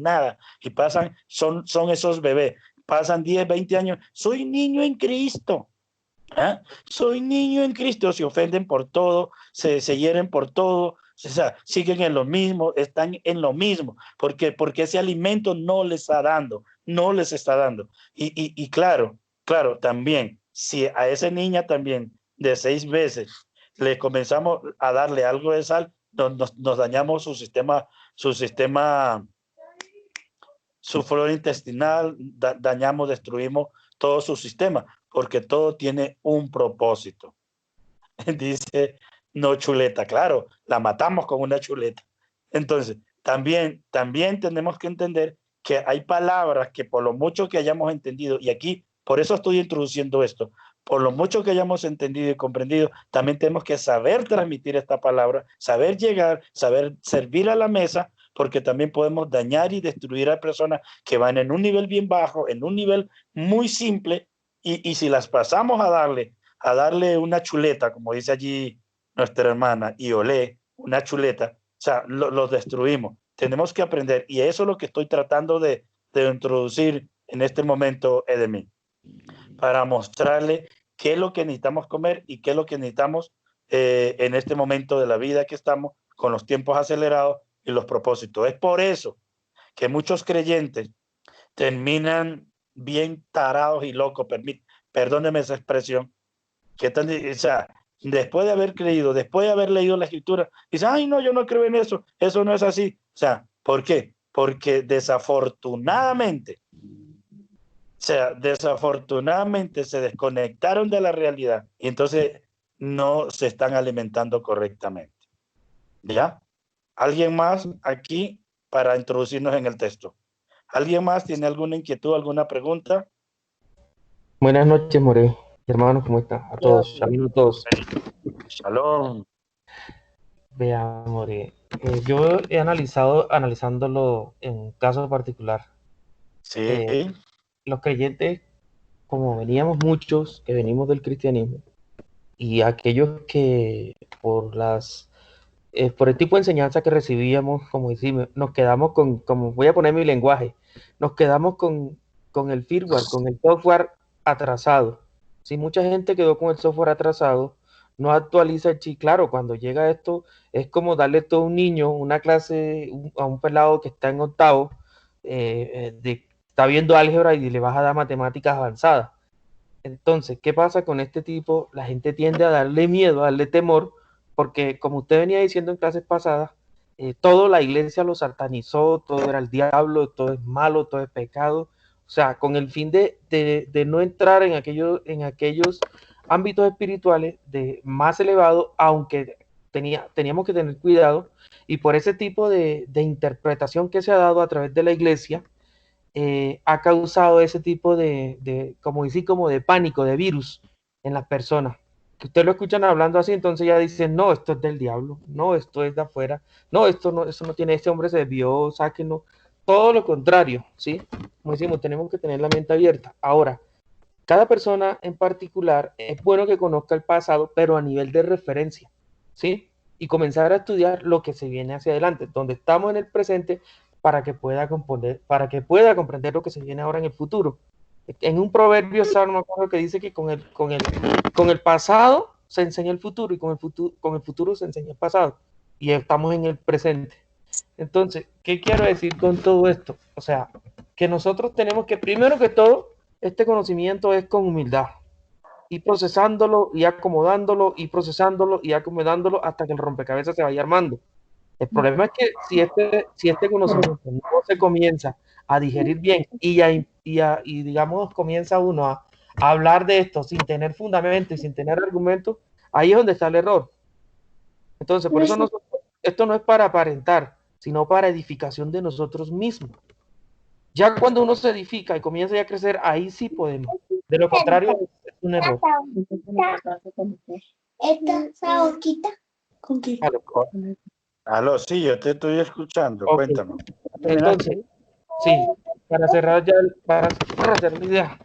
son esos bebés, pasan 10, 20 años, soy niño en Cristo. ¿Ah? Soy niño en Cristo, se ofenden por todo, se hieren por todo, o sea, siguen en lo mismo, están en lo mismo, porque ese alimento no les está dando, no les está dando. Y claro, también, si a esa niña también de 6 meses le comenzamos a darle algo de sal, nos dañamos su sistema, su flora intestinal, dañamos, destruimos todo su sistema, porque todo tiene un propósito. Dice, no chuleta, claro, la matamos con una chuleta. Entonces, también tenemos que entender que hay palabras que por lo mucho que hayamos entendido, y aquí, por eso estoy introduciendo esto, por lo mucho que hayamos entendido y comprendido, también tenemos que saber transmitir esta palabra, saber llegar, saber servir a la mesa, porque también podemos dañar y destruir a personas que van en un nivel bien bajo, en un nivel muy simple, y si las pasamos a darle una chuleta, como dice allí nuestra hermana, y olé, una chuleta, o sea, los destruimos. Tenemos que aprender, y eso es lo que estoy tratando de introducir en este momento, Edemí, para mostrarle qué es lo que necesitamos comer y qué es lo que necesitamos en este momento de la vida que estamos, con los tiempos acelerados y los propósitos. Es por eso que muchos creyentes terminan bien tarados y locos, perdóneme esa expresión, o sea, después de haber creído, después de haber leído la escritura, dice, ay, no, yo no creo en eso no es así. O sea, ¿por qué? Porque desafortunadamente se desconectaron de la realidad y entonces no se están alimentando correctamente. ¿Ya? ¿Alguien más aquí para introducirnos en el texto? ¿Alguien más tiene alguna inquietud, alguna pregunta? Buenas noches, More. Hermanos, ¿cómo están? A todos, saludos a todos. Shalom. Vea, More, yo he analizándolo en un caso particular. Sí. Los creyentes, como veníamos muchos que venimos del cristianismo, y aquellos que por el tipo de enseñanza que recibíamos, como decimos, nos quedamos como voy a poner mi lenguaje, nos quedamos con el firmware, con el software atrasado. Si mucha gente quedó con el software atrasado, no actualiza el chip. Claro, cuando llega esto, es como darle todo a un niño una clase, a un pelado que está en octavo, está viendo álgebra y le vas a dar matemáticas avanzadas. Entonces, ¿qué pasa con este tipo? La gente tiende a darle miedo, a darle temor, porque como usted venía diciendo en clases pasadas, todo la iglesia lo satanizó, todo era el diablo, todo es malo, todo es pecado. O sea, con el fin de no entrar en aquellos ámbitos espirituales de más elevados, aunque teníamos que tener cuidado, y por ese tipo de interpretación que se ha dado a través de la iglesia, ha causado ese tipo como de pánico, de virus en las personas. Que ustedes lo escuchan hablando así, entonces ya dicen, no, esto es del diablo, no, esto es de afuera, no, eso no tiene, este hombre se desvió, sáquenlo. Todo lo contrario, ¿sí? Como decimos, tenemos que tener la mente abierta. Ahora, cada persona en particular es bueno que conozca el pasado, pero a nivel de referencia, ¿sí? Y comenzar a estudiar lo que se viene hacia adelante, donde estamos en el presente, para que pueda comprender lo que se viene ahora en el futuro. En un proverbio, no me acuerdo, que dice que con el pasado se enseña el futuro y con el futuro se enseña el pasado. Y estamos en el presente. Entonces, ¿qué quiero decir con todo esto? O sea, que nosotros tenemos que, primero que todo, este conocimiento es con humildad. Y procesándolo y acomodándolo y procesándolo y acomodándolo hasta que el rompecabezas se vaya armando. El problema es que si este conocimiento no se comienza a digerir bien y digamos, comienza uno a hablar de esto sin tener fundamento y sin tener argumentos, ahí es donde está el error. Entonces, por eso esto no es para aparentar, sino para edificación de nosotros mismos. Ya cuando uno se edifica y comienza a crecer, ahí sí podemos. De lo contrario, un error. Esta boquita con qué. Aló, sí, yo te estoy escuchando, Ok. cuéntame. Entonces, sí, para cerrar ya, para cerrar la idea,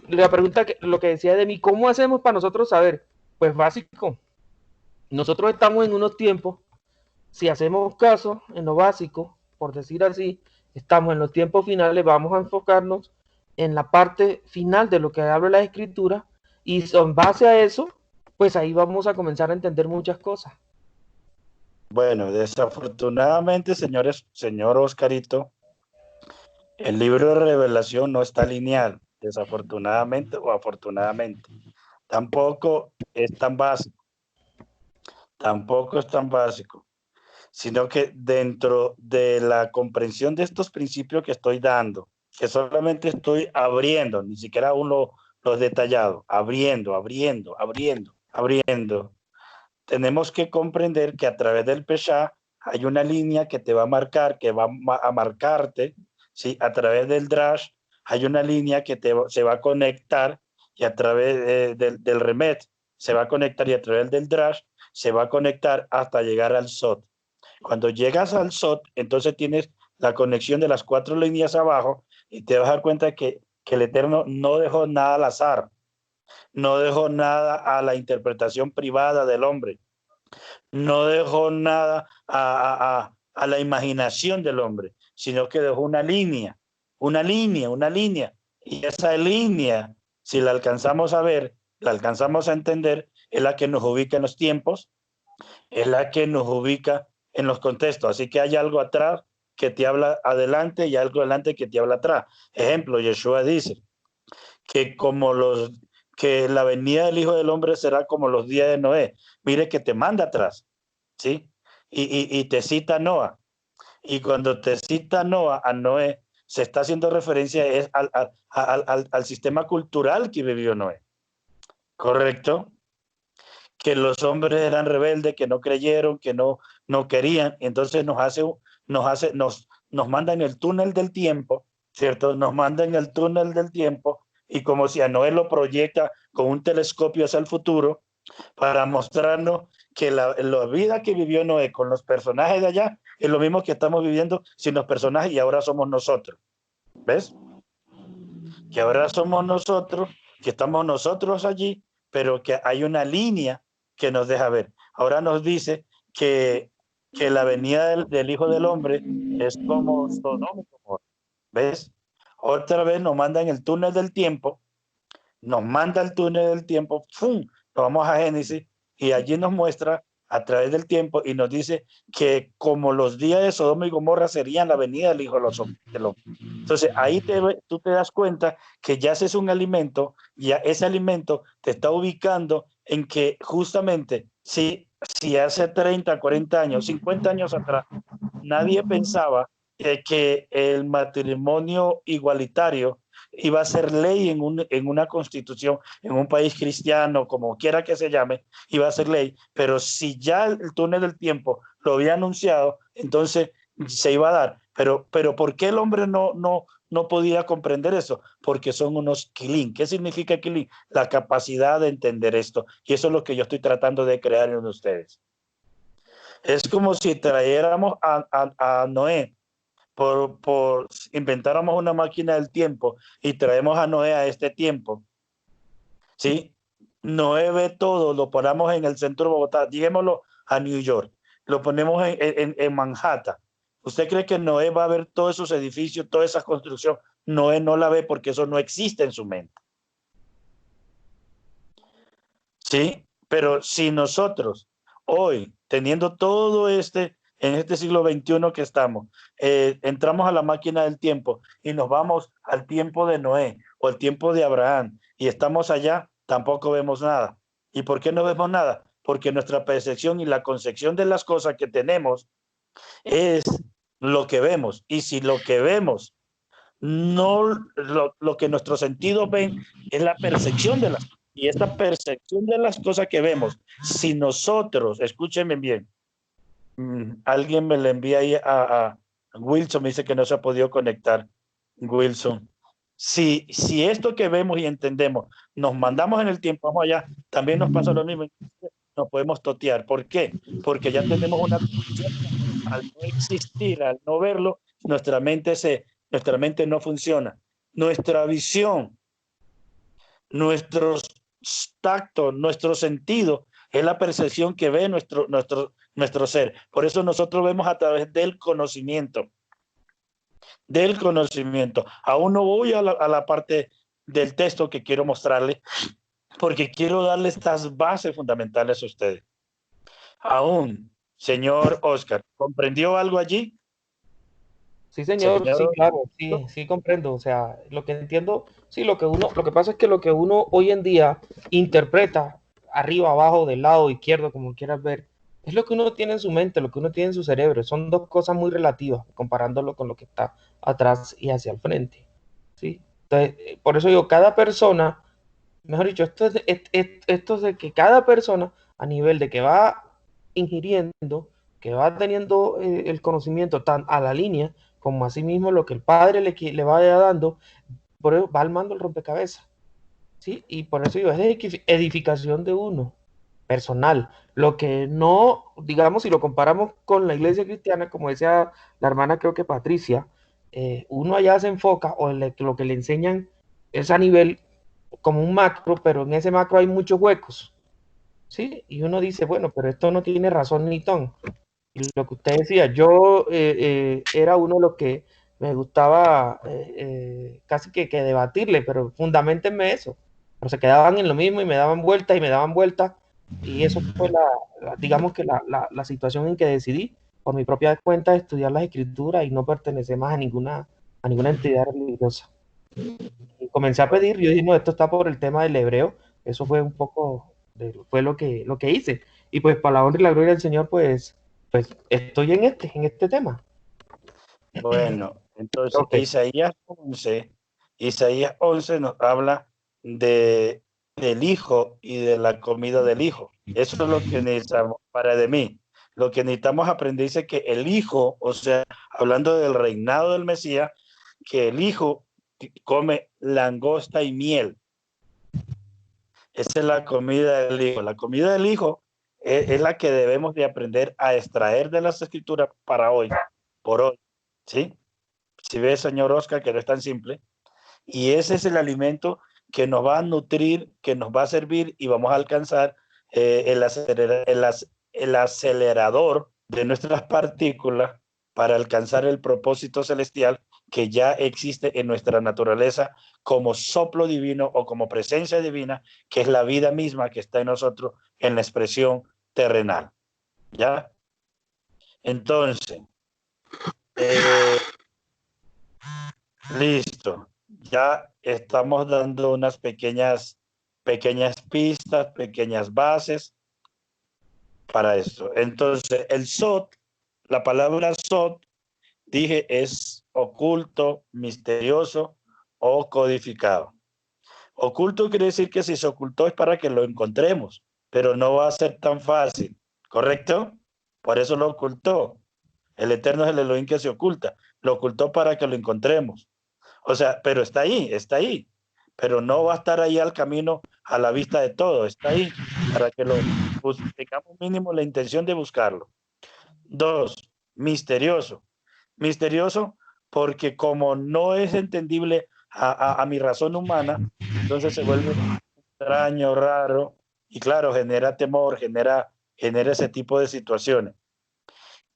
la pregunta, lo que decía de mí, ¿cómo hacemos para nosotros saber? Pues básico, nosotros estamos en unos tiempos, si hacemos caso en lo básico, por decir así, estamos en los tiempos finales, vamos a enfocarnos en la parte final de lo que habla la escritura y en base a eso, pues ahí vamos a comenzar a entender muchas cosas. Bueno, desafortunadamente, señor Oscarito, el libro de Revelación no está lineal, desafortunadamente o afortunadamente. Tampoco es tan básico, sino que dentro de la comprensión de estos principios que estoy dando, que solamente estoy abriendo, ni siquiera aún los detallados, abriendo, tenemos que comprender que a través del Pesha hay una línea que te va a marcar, que va a marcarte, ¿sí? A través del Drash hay una línea que se va a conectar y a través del Remet se va a conectar y a través del Drash se va a conectar hasta llegar al Sot. Cuando llegas al Sot, entonces tienes la conexión de las 4 líneas abajo y te vas a dar cuenta que el Eterno no dejó nada al azar, no dejó nada a la interpretación privada del hombre, no dejó nada a la imaginación del hombre, sino que dejó una línea. Y esa línea, si la alcanzamos a ver, la alcanzamos a entender, es la que nos ubica en los tiempos, es la que nos ubica en los contextos. Así que hay algo atrás que te habla adelante y algo adelante que te habla atrás. Ejemplo, Yeshua dice que la venida del Hijo del Hombre será como los días de Noé. Mire que te manda atrás, ¿sí? Y te cita Noah. Y cuando te cita Noah a Noé, se está haciendo referencia al sistema cultural que vivió Noé. ¿Correcto? Que los hombres eran rebeldes, que no creyeron, que no querían. Entonces nos manda en el túnel del tiempo, ¿cierto? Nos manda en el túnel del tiempo y como si a Noé lo proyecta con un telescopio hacia el futuro para mostrarnos que la vida que vivió Noé con los personajes de allá es lo mismo que estamos viviendo sin los personajes y ahora somos nosotros. ¿Ves? Que ahora somos nosotros, que estamos nosotros allí, pero que hay una línea que nos deja ver. Ahora nos dice que la venida del Hijo del Hombre es como Sodoma y Gomorra. ¿Ves? Otra vez nos manda en el túnel del tiempo, ¡fum! Nos vamos a Génesis y allí nos muestra a través del tiempo y nos dice que como los días de Sodoma y Gomorra serían la venida del Hijo del Hombre. Entonces ahí tú te das cuenta que ya ese es un alimento, ya ese alimento te está ubicando en que justamente si hace 30, 40 años, 50 años atrás, nadie pensaba que el matrimonio igualitario iba a ser ley en una constitución, en un país cristiano, como quiera que se llame, iba a ser ley, pero si ya el túnel del tiempo lo había anunciado, entonces se iba a dar. Pero ¿por qué el hombre no podía comprender eso? Porque son unos kilín. ¿Qué significa kilín? La capacidad de entender esto. Y eso es lo que yo estoy tratando de crear en ustedes. Es como si trayéramos a Noé, inventáramos una máquina del tiempo y traemos a Noé a este tiempo. ¿Sí? Noé ve todo, lo ponemos en el centro de Bogotá, digámoslo a New York, lo ponemos en Manhattan. ¿Usted cree que Noé va a ver todos esos edificios, toda esa construcción? Noé no la ve porque eso no existe en su mente. ¿Sí? Pero si nosotros hoy, teniendo todo en este siglo XXI que estamos, entramos a la máquina del tiempo y nos vamos al tiempo de Noé o al tiempo de Abraham y estamos allá, tampoco vemos nada. ¿Y por qué no vemos nada? Porque nuestra percepción y la concepción de las cosas que tenemos es lo que vemos. Y si lo que vemos, lo que nuestros sentidos ven es la percepción de las cosas. Y esta percepción de las cosas que vemos, si nosotros, escúchenme bien, alguien me le envía ahí a Wilson, me dice que no se ha podido conectar, Wilson. Si esto que vemos y entendemos nos mandamos en el tiempo, vamos allá, también nos pasa lo mismo, nos podemos totear. ¿Por qué? Porque ya tenemos una condición, al no existir, al no verlo, nuestra mente no funciona. Nuestra visión, nuestros tactos, nuestro sentido, es la percepción que ve nuestro ser. Por eso nosotros vemos a través del conocimiento. Del conocimiento. Aún no voy a la parte del texto que quiero mostrarles, porque quiero darle estas bases fundamentales a ustedes. Aún, señor Oscar, ¿comprendió algo allí? Sí, señor, sí, Señor, claro, sí comprendo. O sea, lo que entiendo, sí, lo que pasa es que lo que uno hoy en día interpreta arriba, abajo, del lado izquierdo, como quieras ver, es lo que uno tiene en su mente, lo que uno tiene en su cerebro. Son dos cosas muy relativas, comparándolo con lo que está atrás y hacia el frente. ¿Sí? Entonces, por eso digo, cada persona, mejor dicho, esto es de que cada persona, a nivel de que va ingiriendo, que va teniendo el conocimiento tan a la línea, como así mismo lo que el padre le vaya dando, por eso va armando el rompecabezas, ¿sí? Y por eso digo, es edificación de uno, personal. Lo que no, digamos, si lo comparamos con la iglesia cristiana, como decía la hermana, creo que Patricia, uno allá se enfoca, o lo que le enseñan es a nivel como un macro, pero en ese macro hay muchos huecos, ¿sí? Y uno dice, bueno, pero esto no tiene razón ni ton. Y lo que usted decía, yo era uno de los que me gustaba casi que debatirle, pero fundamentenme eso. Pero se quedaban en lo mismo y me daban vueltas y me daban vueltas. Y eso fue digamos que la situación en que decidí, por mi propia cuenta, estudiar las escrituras y no pertenecer más a ninguna entidad religiosa. Y comencé a pedir, yo dije, no, esto está por el tema del hebreo. Eso fue un poco, fue lo que hice. Y pues para la honra y la gloria del Señor, pues estoy en este tema. bueno, entonces Ok, Isaías 11 nos habla del hijo y de la comida del hijo. Eso es lo que necesitamos para de mí. Lo que necesitamos aprender dice que el hijo, o sea, hablando del reinado del Mesías, que el hijo come langosta y miel. Esa es la comida del hijo. La comida del hijo es la que debemos de aprender a extraer de las escrituras para hoy, por hoy. ¿Sí? Si ves, señor Oscar, que no es tan simple. Y ese es el alimento que nos va a nutrir, que nos va a servir y vamos a alcanzar el acelerador de nuestras partículas para alcanzar el propósito celestial que ya existe en nuestra naturaleza como soplo divino o como presencia divina, que es la vida misma que está en nosotros en la expresión terrenal. ¿Ya? Entonces, listo. Ya estamos dando unas pequeñas pistas, pequeñas bases para esto. Entonces, el Sot, la palabra Sot, dije, es oculto, misterioso o codificado. Oculto quiere decir que si se ocultó es para que lo encontremos, pero no va a ser tan fácil, ¿correcto? Por eso lo ocultó. El Eterno es el Elohim que se oculta. Lo ocultó para que lo encontremos. O sea, pero está ahí, pero no va a estar ahí al camino a la vista de todo, está ahí para que tengamos mínimo la intención de buscarlo. 2, misterioso. Misterioso porque como no es entendible a mi razón humana, entonces se vuelve extraño, raro, y claro, genera temor, genera ese tipo de situaciones.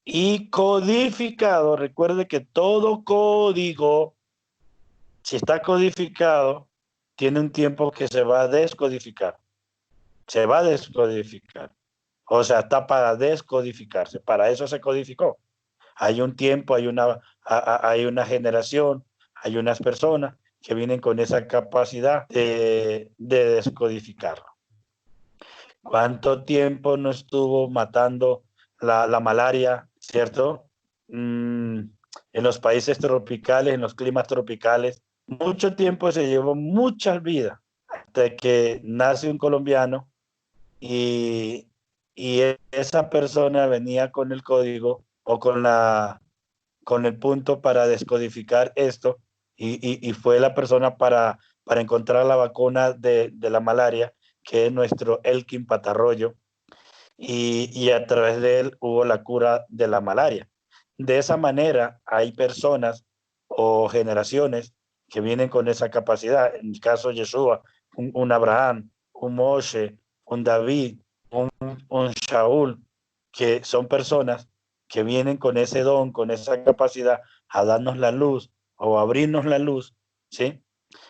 Y codificado, recuerde que todo código, si está codificado, tiene un tiempo que se va a descodificar. Se va a descodificar. O sea, está para descodificarse. Para eso se codificó. Hay un tiempo, hay una generación, hay unas personas que vienen con esa capacidad de descodificarlo. ¿Cuánto tiempo no estuvo matando la malaria, cierto? En los países tropicales, en los climas tropicales. Mucho tiempo se llevó muchas vidas hasta que nace un colombiano y esa persona venía con el código o con el punto para descodificar esto y fue la persona para encontrar la vacuna de la malaria, que es nuestro Elkin Patarroyo, y a través de él hubo la cura de la malaria. De esa manera hay personas o generaciones que vienen con esa capacidad. En el caso de Yeshua, un Abraham, un Moshe, un David, un Shaul, que son personas que vienen con ese don, con esa capacidad a darnos la luz o abrirnos la luz, ¿sí?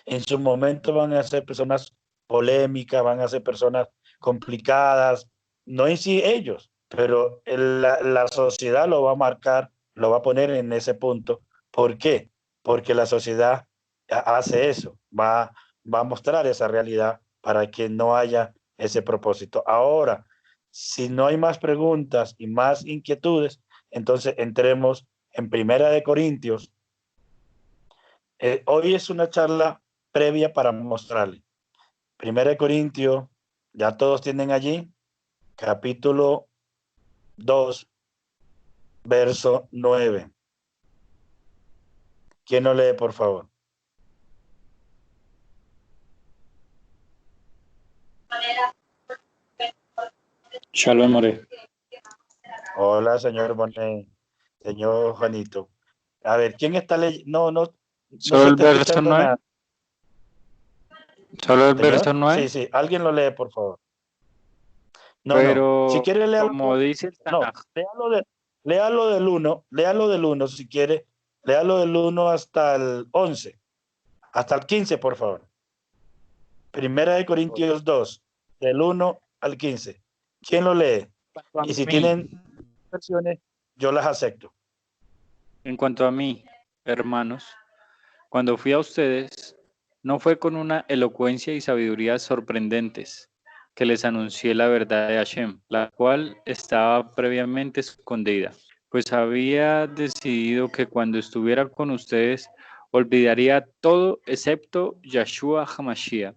En su momento van a ser personas polémicas, van a ser personas complicadas, no en sí ellos, pero la sociedad lo va a marcar, lo va a poner en ese punto. ¿Por qué? Porque la sociedad hace eso, va a mostrar esa realidad para que no haya ese propósito. Ahora, si no hay más preguntas y más inquietudes, entonces entremos en Primera de Corintios. Hoy es una charla previa para mostrarle. Primera de Corintios, ya todos tienen allí, capítulo 2, verso 9. ¿Quién lo lee, por favor? Shalom, More. Hola, señor Bonet, señor Juanito. A ver, ¿quién está leyendo? No Solo se el está verso escuchando 9. nada. Solo el ¿Señor? verso 9. Sí, alguien lo lee, por favor. No, Pero si quiere léalo. como dice el No, Tanaj, léalo del 1, si quiere. Léalo del 1 hasta el 11. Hasta el 15, por favor. Primera de Corintios 2, del 1 al 15. ¿Quién lo lee? Y si tienen versiones, yo las acepto. en cuanto a mí, hermanos, cuando fui a ustedes, no fue con una elocuencia y sabiduría sorprendentes que les anuncié la verdad de Hashem, la cual estaba previamente escondida, pues había decidido que cuando estuviera con ustedes olvidaría todo excepto Yahshua HaMashiach,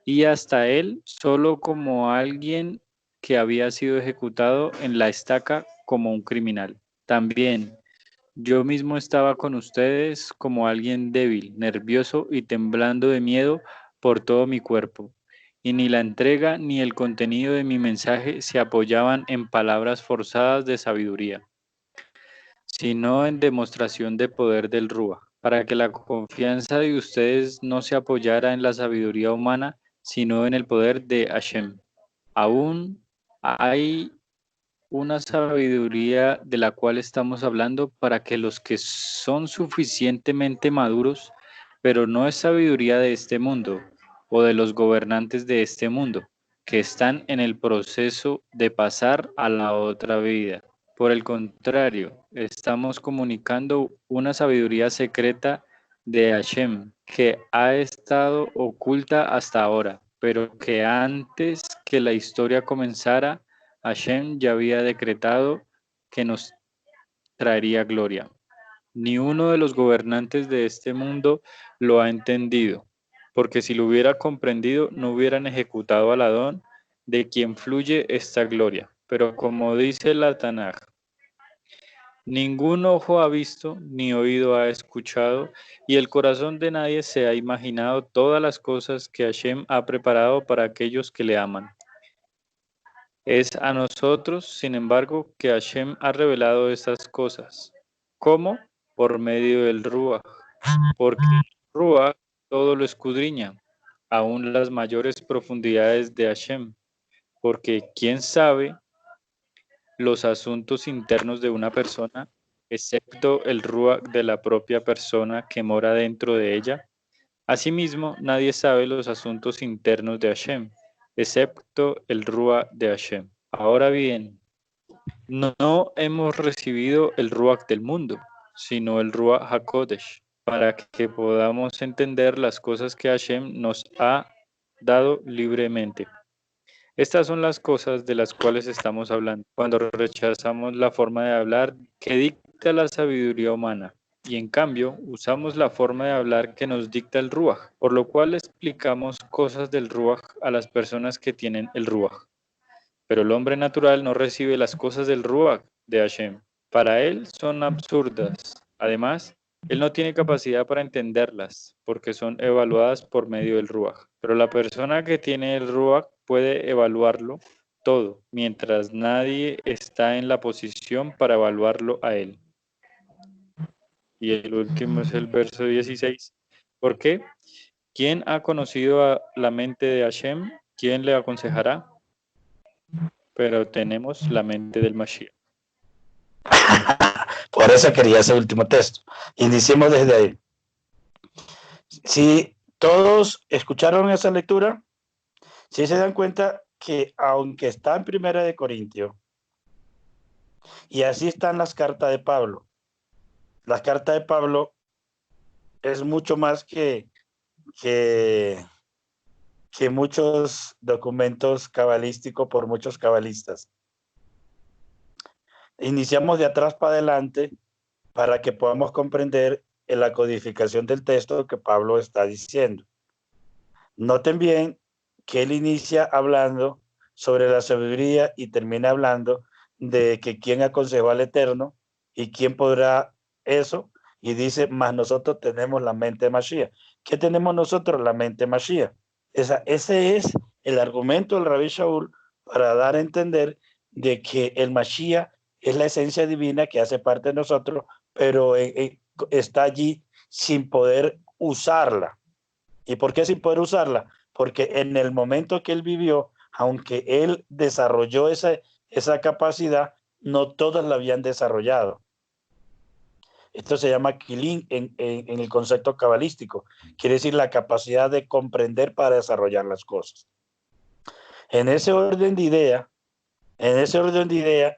y hasta él solo como alguien que había sido ejecutado en la estaca como un criminal. También yo mismo estaba con ustedes como alguien débil, nervioso y temblando de miedo por todo mi cuerpo. Y ni la entrega ni el contenido de mi mensaje se apoyaban en palabras forzadas de sabiduría, sino en demostración de poder del Rúa, para que la confianza de ustedes no se apoyara en la sabiduría humana, sino en el poder de Hashem. Aún hay una sabiduría de la cual estamos hablando para que los que son suficientemente maduros, pero no es sabiduría de este mundo o de los gobernantes de este mundo, que están en el proceso de pasar a la otra vida. Por el contrario, estamos comunicando una sabiduría secreta de Hashem que ha estado oculta hasta ahora, pero que antes que la historia comenzara, Hashem ya había decretado que nos traería gloria. Ni uno de los gobernantes de este mundo lo ha entendido, porque si lo hubiera comprendido, no hubieran ejecutado al Adón, de quien fluye esta gloria. Pero como dice la Tanaj, ningún ojo ha visto, ni oído ha escuchado, y el corazón de nadie se ha imaginado todas las cosas que Hashem ha preparado para aquellos que le aman. Es a nosotros, sin embargo, que Hashem ha revelado estas cosas. ¿Cómo? Por medio del Ruach. Porque el Ruach todo lo escudriña, aún las mayores profundidades de Hashem. Porque ¿quién sabe los asuntos internos de una persona, excepto el Ruach de la propia persona que mora dentro de ella? Asimismo, nadie sabe los asuntos internos de Hashem, excepto el Ruach de Hashem. Ahora bien, no hemos recibido el Ruach del mundo, sino el Ruach HaKodesh, para que podamos entender las cosas que Hashem nos ha dado libremente. Estas son las cosas de las cuales estamos hablando cuando rechazamos la forma de hablar que dicta la sabiduría humana y en cambio usamos la forma de hablar que nos dicta el Ruach, por lo cual explicamos cosas del Ruach a las personas que tienen el Ruach. Pero el hombre natural no recibe las cosas del Ruach de Hashem. Para él son absurdas. Además, Él no tiene capacidad para entenderlas porque son evaluadas por medio del Ruach. Pero la persona que tiene el Ruach puede evaluarlo todo, mientras nadie está en la posición para evaluarlo a él. Y el último es el verso 16. ¿Por qué? ¿Quién ha conocido a la mente de Hashem? ¿Quién le aconsejará? Pero tenemos la mente del Mashiach. Por eso quería ese último texto. Iniciemos desde ahí. Si todos escucharon esa lectura, si se dan cuenta que aunque está en Primera de Corintios, y así están las cartas de Pablo, las cartas de Pablo es mucho más que muchos documentos cabalísticos por muchos cabalistas. Iniciamos de atrás para adelante para que podamos comprender en la codificación del texto que Pablo está diciendo. Noten bien que él inicia hablando sobre la sabiduría y termina hablando de que quién aconsejó al Eterno y quién podrá eso, y dice, más nosotros tenemos la mente de Mashiach. ¿Qué tenemos nosotros? La mente de Mashiach. Ese es el argumento del Rabbi Shaul para dar a entender de que el Mashiach es la esencia divina que hace parte de nosotros, pero está allí sin poder usarla. ¿Y por qué sin poder usarla? Porque en el momento que él vivió, aunque él desarrolló esa capacidad, no todos la habían desarrollado. Esto se llama kilin en el concepto cabalístico. Quiere decir la capacidad de comprender para desarrollar las cosas. En ese orden de idea,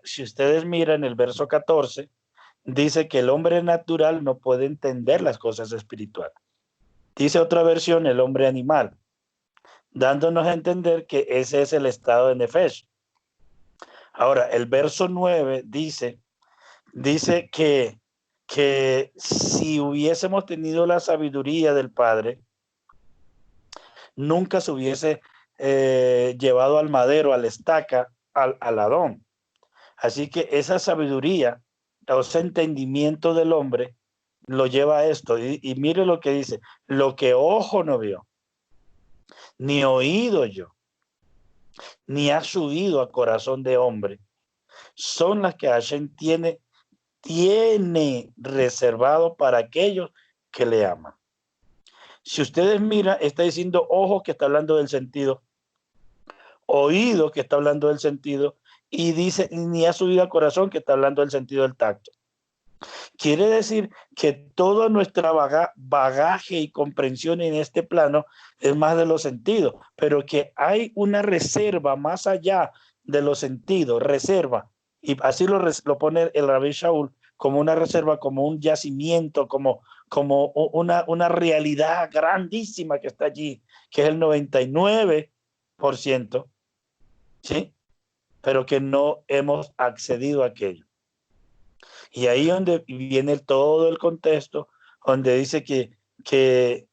si ustedes miran el verso 14, dice que el hombre natural no puede entender las cosas espirituales. Dice otra versión, el hombre animal, dándonos a entender que ese es el estado de Nefesh. Ahora, el verso 9 dice que si hubiésemos tenido la sabiduría del Padre, nunca se hubiese llevado al madero, a la estaca, al Adón. Así que esa sabiduría, o ese entendimiento del hombre, lo lleva a esto. Y mire lo que dice, lo que ojo no vio, ni oído yo, ni ha subido a corazón de hombre, son las que Hashem tiene reservado para aquellos que le aman. Si ustedes miran, está diciendo ojo, que está hablando del sentido, oído, que está hablando del sentido, y dice ni ha subido al corazón, que está hablando del sentido del tacto. Quiere decir que toda nuestra bagaje y comprensión en este plano es más de los sentidos, pero que hay una reserva más allá de los sentidos, reserva, y así lo pone el Rabbi Shaul, como una reserva, como un yacimiento, como una realidad grandísima que está allí, que es el 99%, ¿sí? Pero que no hemos accedido a aquello. Y ahí donde viene todo el contexto, donde dice que quién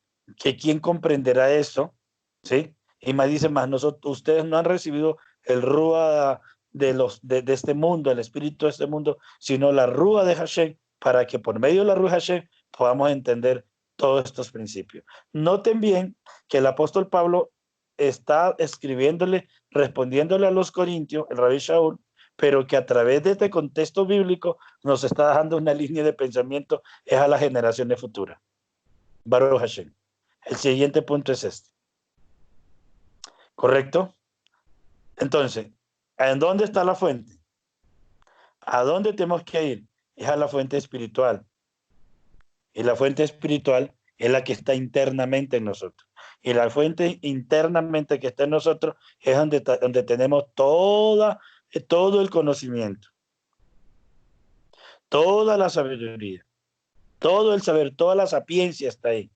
comprenderá eso, ¿sí? Y más dice, más nosotros, ustedes no han recibido el Rúa de este mundo, el espíritu de este mundo, sino la Rúa de Hashem, para que por medio de la Rúa de Hashem podamos entender todos estos principios. Noten bien que el apóstol Pablo está escribiéndole, respondiéndole a los corintios, el Rabbi Shaul, pero que a través de este contexto bíblico nos está dando una línea de pensamiento, es a las generaciones futuras. Baruch Hashem. El siguiente punto es este. ¿Correcto? Entonces, ¿en dónde está la fuente? ¿A dónde tenemos que ir? Es a la fuente espiritual. Y la fuente espiritual es la que está internamente en nosotros. Y la fuente internamente que está en nosotros es donde tenemos todo el conocimiento, toda la sabiduría, todo el saber, toda la sapiencia está ahí.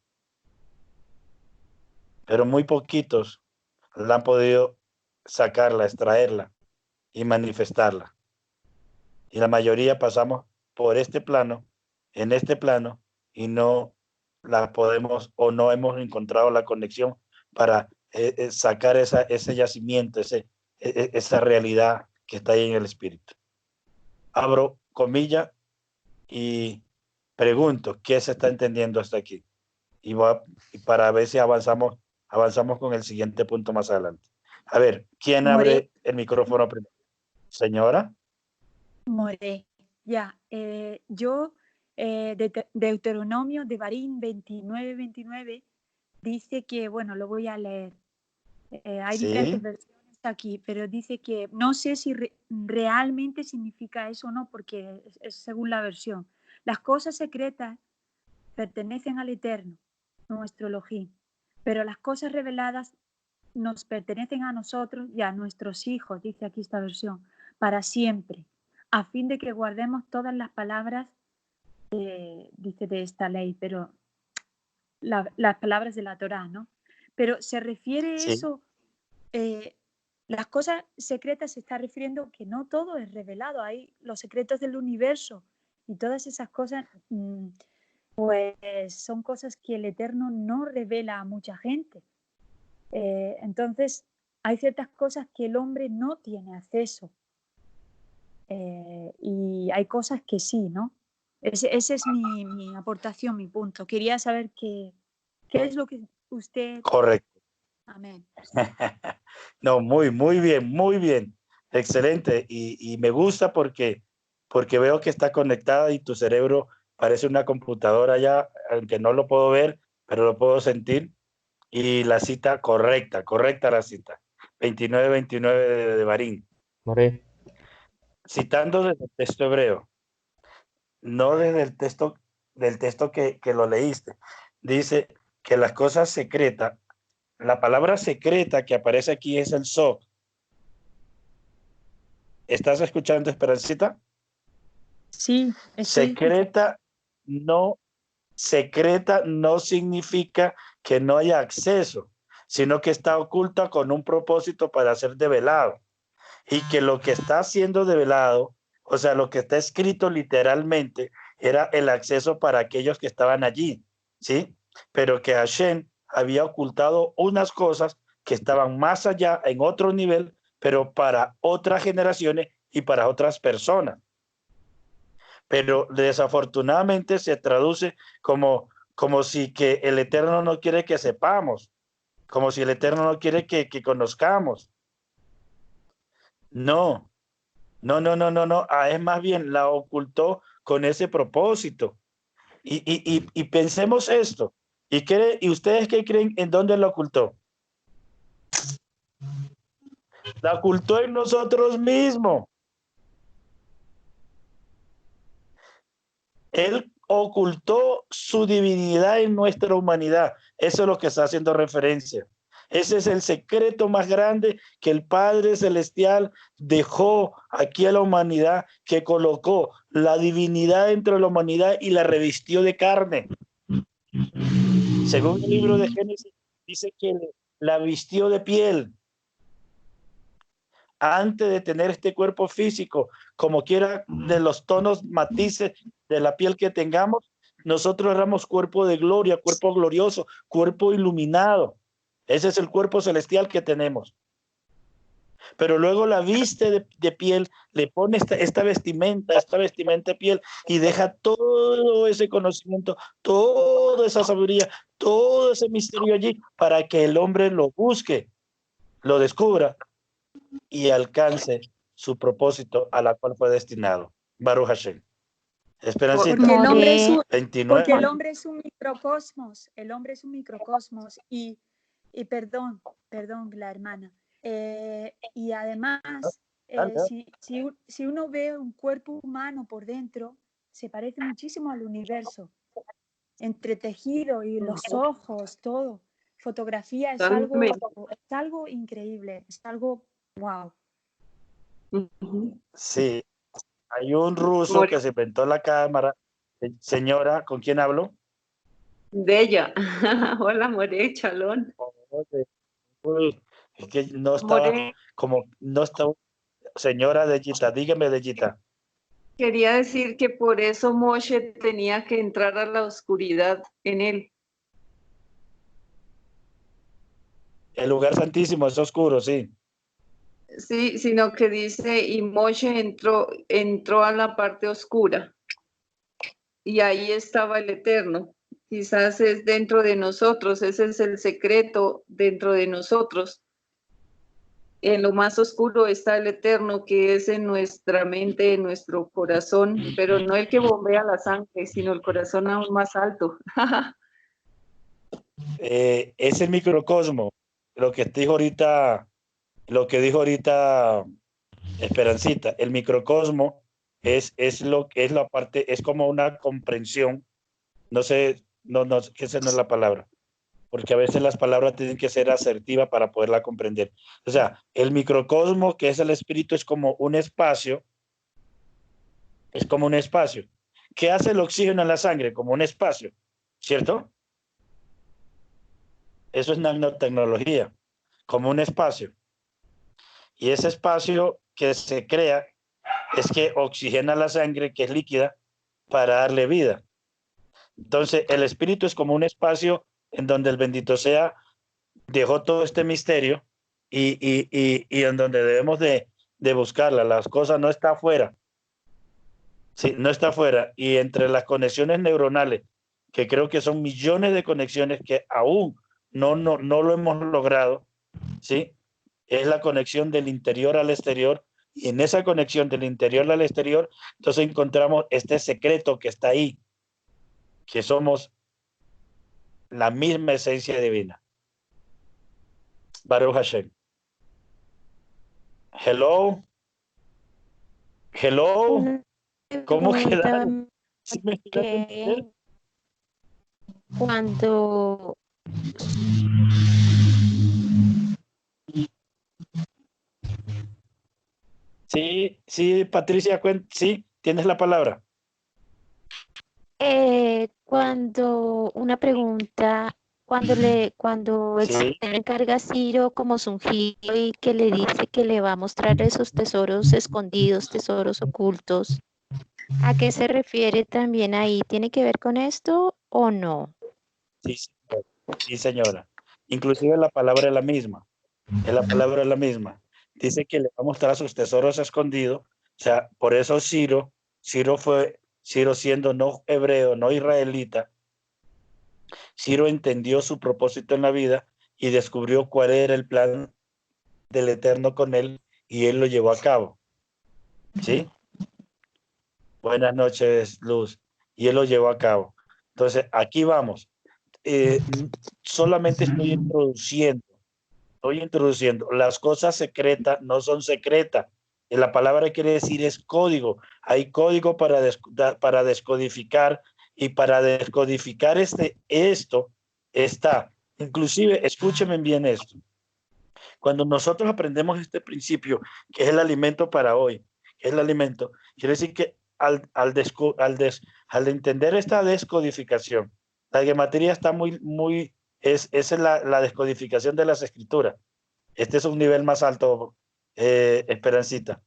Pero muy poquitos la han podido sacarla, extraerla y manifestarla. Y la mayoría pasamos por este plano, en este plano, y no la podemos o no hemos encontrado la conexión para sacar ese yacimiento, esa realidad que está ahí en el espíritu. Abro comillas y Pregunto, ¿qué se está entendiendo hasta aquí? Y para ver si avanzamos con el siguiente punto más adelante. A ver, ¿quién More, abre el micrófono primero? Señora. More, ya. Yo, Deuteronomio de Barín 29:29, dice que, bueno, lo voy a leer. Hay diferentes Sí, versiones aquí, pero dice que no sé si realmente significa eso o no, porque es según la versión. Las cosas secretas pertenecen al Eterno, nuestro Elohim, pero las cosas reveladas nos pertenecen a nosotros y a nuestros hijos, dice aquí esta versión, para siempre, a fin de que guardemos todas las palabras, dice, de esta ley, pero las palabras de la Torá, ¿no? Pero se refiere sí, eso, las cosas secretas se está refiriendo que no todo es revelado, hay los secretos del universo y todas esas cosas, pues son cosas que el Eterno no revela a mucha gente. Entonces, hay ciertas cosas que el hombre no tiene acceso, y hay cosas que sí, ¿no? Ese es mi aportación, mi punto. Quería saber qué es lo que usted... correcto. Amén. No, muy bien, muy bien. Excelente. Y me gusta porque veo que está conectada y tu cerebro parece una computadora ya, aunque no lo puedo ver, pero lo puedo sentir. Y la cita correcta la cita. 29:29 de Barín. More, Citando desde el texto hebreo, no desde el texto que lo leíste. Dice que las cosas secretas, la palabra secreta que aparece aquí es el sod. ¿Estás escuchando, Esperancita? Sí, estoy escuchando. Secreta no significa que no haya acceso, sino que está oculta con un propósito para ser develado. Y que lo que está siendo develado, o sea, lo que está escrito literalmente, era el acceso para aquellos que estaban allí, ¿sí? Pero que Hashem había ocultado unas cosas que estaban más allá, en otro nivel, pero para otras generaciones y para otras personas. Pero desafortunadamente se traduce como si que el Eterno no quiere que sepamos, como si el Eterno no quiere que conozcamos. No, no. Es más bien la ocultó con ese propósito. Y pensemos esto. ¿Y ustedes qué creen en dónde la ocultó? La ocultó en nosotros mismos. Él ocultó su divinidad en nuestra humanidad. Eso es lo que está haciendo referencia. Ese es el secreto más grande que el Padre Celestial dejó aquí a la humanidad, que colocó la divinidad dentro de la humanidad y la revistió de carne. Según el libro de Génesis, dice que la vistió de piel. Antes de tener este cuerpo físico, como quiera de los tonos, matices de la piel que tengamos, nosotros éramos cuerpo de gloria, cuerpo glorioso, cuerpo iluminado. Ese es el cuerpo celestial que tenemos. Pero luego la viste de piel, le pone esta vestimenta de piel y deja todo ese conocimiento, toda esa sabiduría, todo ese misterio allí para que el hombre lo busque, lo descubra y alcance su propósito a la cual fue destinado. Baruch Hashem. Esperancita. Porque el hombre es un, 29. porque el hombre es un microcosmos, el hombre es un microcosmos y perdón, la hermana. Y además, si uno ve un cuerpo humano por dentro, se parece muchísimo al universo, entretejido y los ojos, todo. Fotografía es algo increíble, es algo wow. Sí, hay un ruso que se inventó la cámara. Señora, ¿con quién hablo? Bella. Hola, More, Chalón. Uy, es que no estaba no estaba. Señora Dellita, dígame, Dellita. Quería decir que por eso Moshe tenía que entrar a la oscuridad en él. El lugar santísimo es oscuro, sí. Sí, sino que dice, y Moshe entró a la parte oscura. y ahí estaba el Eterno. Quizás es dentro de nosotros, ese es el secreto dentro de nosotros. En lo más oscuro está el Eterno, que es en nuestra mente, en nuestro corazón, pero no el que bombea la sangre, sino el corazón aún más alto. Ese microcosmo, lo que dijo ahorita Esperancita, el microcosmo es la parte, es como una comprensión, no sé, que esa no es la palabra, porque a veces las palabras tienen que ser asertivas para poderla comprender. O sea, el microcosmo, que es el espíritu, es como un espacio. ¿Qué hace el oxígeno en la sangre? Como un espacio, ¿cierto? Eso es nanotecnología, como un espacio. Y ese espacio que se crea es que oxigena la sangre, que es líquida, para darle vida. Entonces, el espíritu es como un espacio en donde el bendito sea dejó todo este misterio y en donde debemos de buscarla. Las cosas no está afuera. Sí, no está afuera. Y entre las conexiones neuronales, que creo que son millones de conexiones que aún no lo hemos logrado, ¿sí? Es la conexión del interior al exterior. Y en esa conexión del interior al exterior, entonces encontramos este secreto que está ahí, que somos la misma esencia divina. Baruch Hashem. Hello. ¿Cómo quedaron? ¿Sí me Que cuando Sí, Patricia, sí, tienes la palabra. cuando una pregunta, cuando el Sí. Señor encarga a Ciro como su ungido y que le dice que le va a mostrar esos tesoros escondidos, tesoros ocultos, ¿a qué se refiere también ahí? ¿Tiene que ver con esto o no? Sí, señora. Inclusive la palabra es la misma. Dice que le va a mostrar sus tesoros escondidos. O sea, por eso Ciro siendo no hebreo, no israelita, Ciro entendió su propósito en la vida y descubrió cuál era el plan del Eterno con él y él lo llevó a cabo. ¿Sí? Buenas noches, Luz. Y él lo llevó a cabo. Entonces, aquí vamos. Solamente estoy introduciendo. Las cosas secretas no son secretas. La palabra quiere decir es código. Hay código para descodificar, y para descodificar esto está. Inclusive, escúchenme bien esto. Cuando nosotros aprendemos este principio, que es el alimento para hoy, que es el alimento, quiere decir que al entender esta descodificación, la gematría está es la descodificación de las escrituras. Este es un nivel más alto, Esperancita.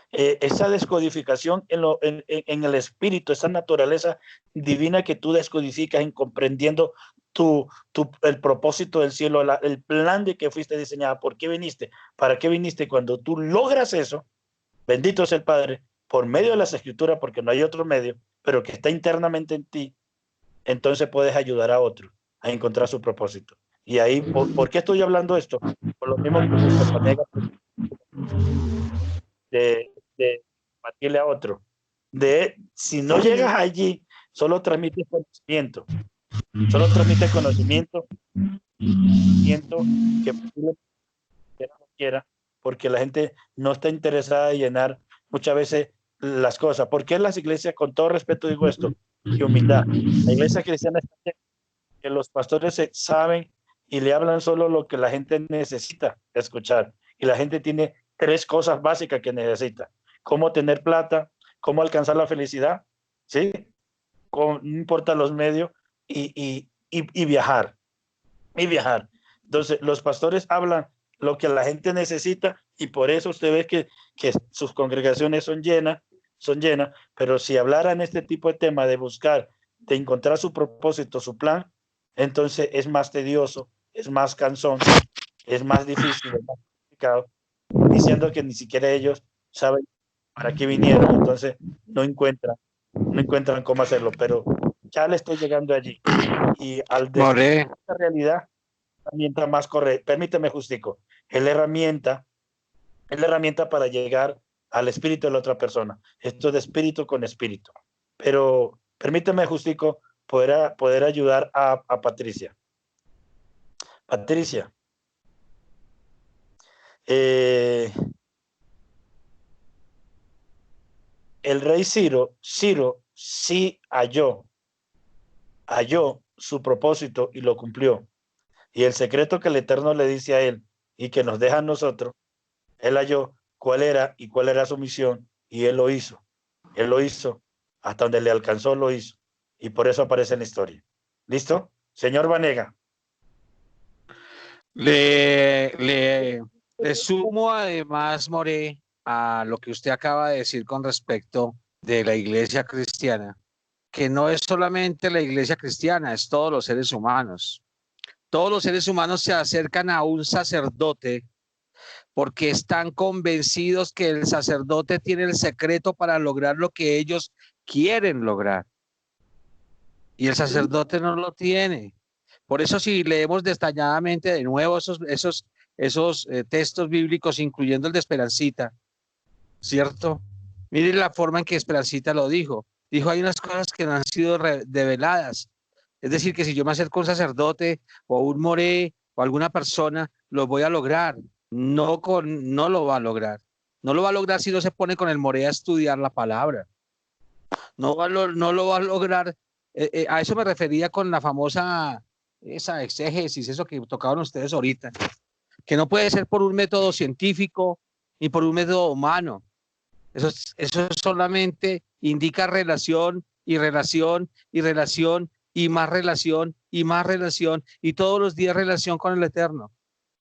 Esa descodificación en el espíritu, esa naturaleza divina que tú descodificas en comprendiendo el propósito del cielo, el plan de que fuiste diseñada, por qué viniste, para qué viniste. Cuando tú logras eso, bendito es el Padre, por medio de las escrituras, porque no hay otro medio, pero que está internamente en ti, entonces puedes ayudar a otro a encontrar su propósito. Y ahí, ¿por qué estoy hablando esto? Por lo mismo de compartirle a otro. Si no llegas allí, solo transmites conocimiento. Solo transmite conocimiento que no quiera, porque la gente no está interesada en llenar muchas veces las cosas. ¿Por qué las iglesias, con todo respeto digo esto, y humildad? La iglesia cristiana es que los pastores saben y le hablan solo lo que la gente necesita escuchar. Y la gente tiene 3 cosas básicas que necesita: cómo tener plata, cómo alcanzar la felicidad, ¿sí? No importa los medios, y viajar. Entonces, los pastores hablan lo que la gente necesita, y por eso usted ve que sus congregaciones son llenas, pero si hablaran este tipo de tema de buscar, de encontrar su propósito, su plan, entonces es más tedioso, es más cansón, es más difícil, es más complicado, diciendo que ni siquiera ellos saben para qué vinieron, entonces no encuentran no encuentran cómo hacerlo, pero ya le estoy llegando allí. Y al More, descubrir esta realidad, la herramienta más correcta, permíteme, Justico, es la herramienta para llegar al espíritu de la otra persona. Esto es de espíritu con espíritu. Pero permíteme, Justico, poder ayudar a Patricia. Patricia, el rey Ciro sí halló su propósito y lo cumplió. Y el secreto que el Eterno le dice a él y que nos deja a nosotros, él halló cuál era su misión y él lo hizo. Él lo hizo hasta donde le alcanzó, lo hizo. Y por eso aparece en la historia. ¿Listo? Señor Vanega. le sumo además, More, a lo que usted acaba de decir con respecto de la iglesia cristiana, que no es solamente la iglesia cristiana, es todos los seres humanos. Todos los seres humanos se acercan a un sacerdote porque están convencidos que el sacerdote tiene el secreto para lograr lo que ellos quieren lograr. Y el sacerdote no lo tiene. Por eso, si leemos detalladamente de nuevo esos textos bíblicos, incluyendo el de Esperancita, ¿cierto? Miren la forma en que Esperancita lo dijo. Dijo, hay unas cosas que no han sido develadas. Es decir, que si yo me acerco a un sacerdote o a un moré o a alguna persona, lo voy a lograr. No lo va a lograr. No lo va a lograr si no se pone con el moré a estudiar la palabra. No lo va a lograr. A eso me refería con la famosa, esa exégesis, eso que tocaban ustedes ahorita, que no puede ser por un método científico ni por un método humano. Eso solamente indica relación y relación y relación y más relación y más relación y todos los días relación con el Eterno.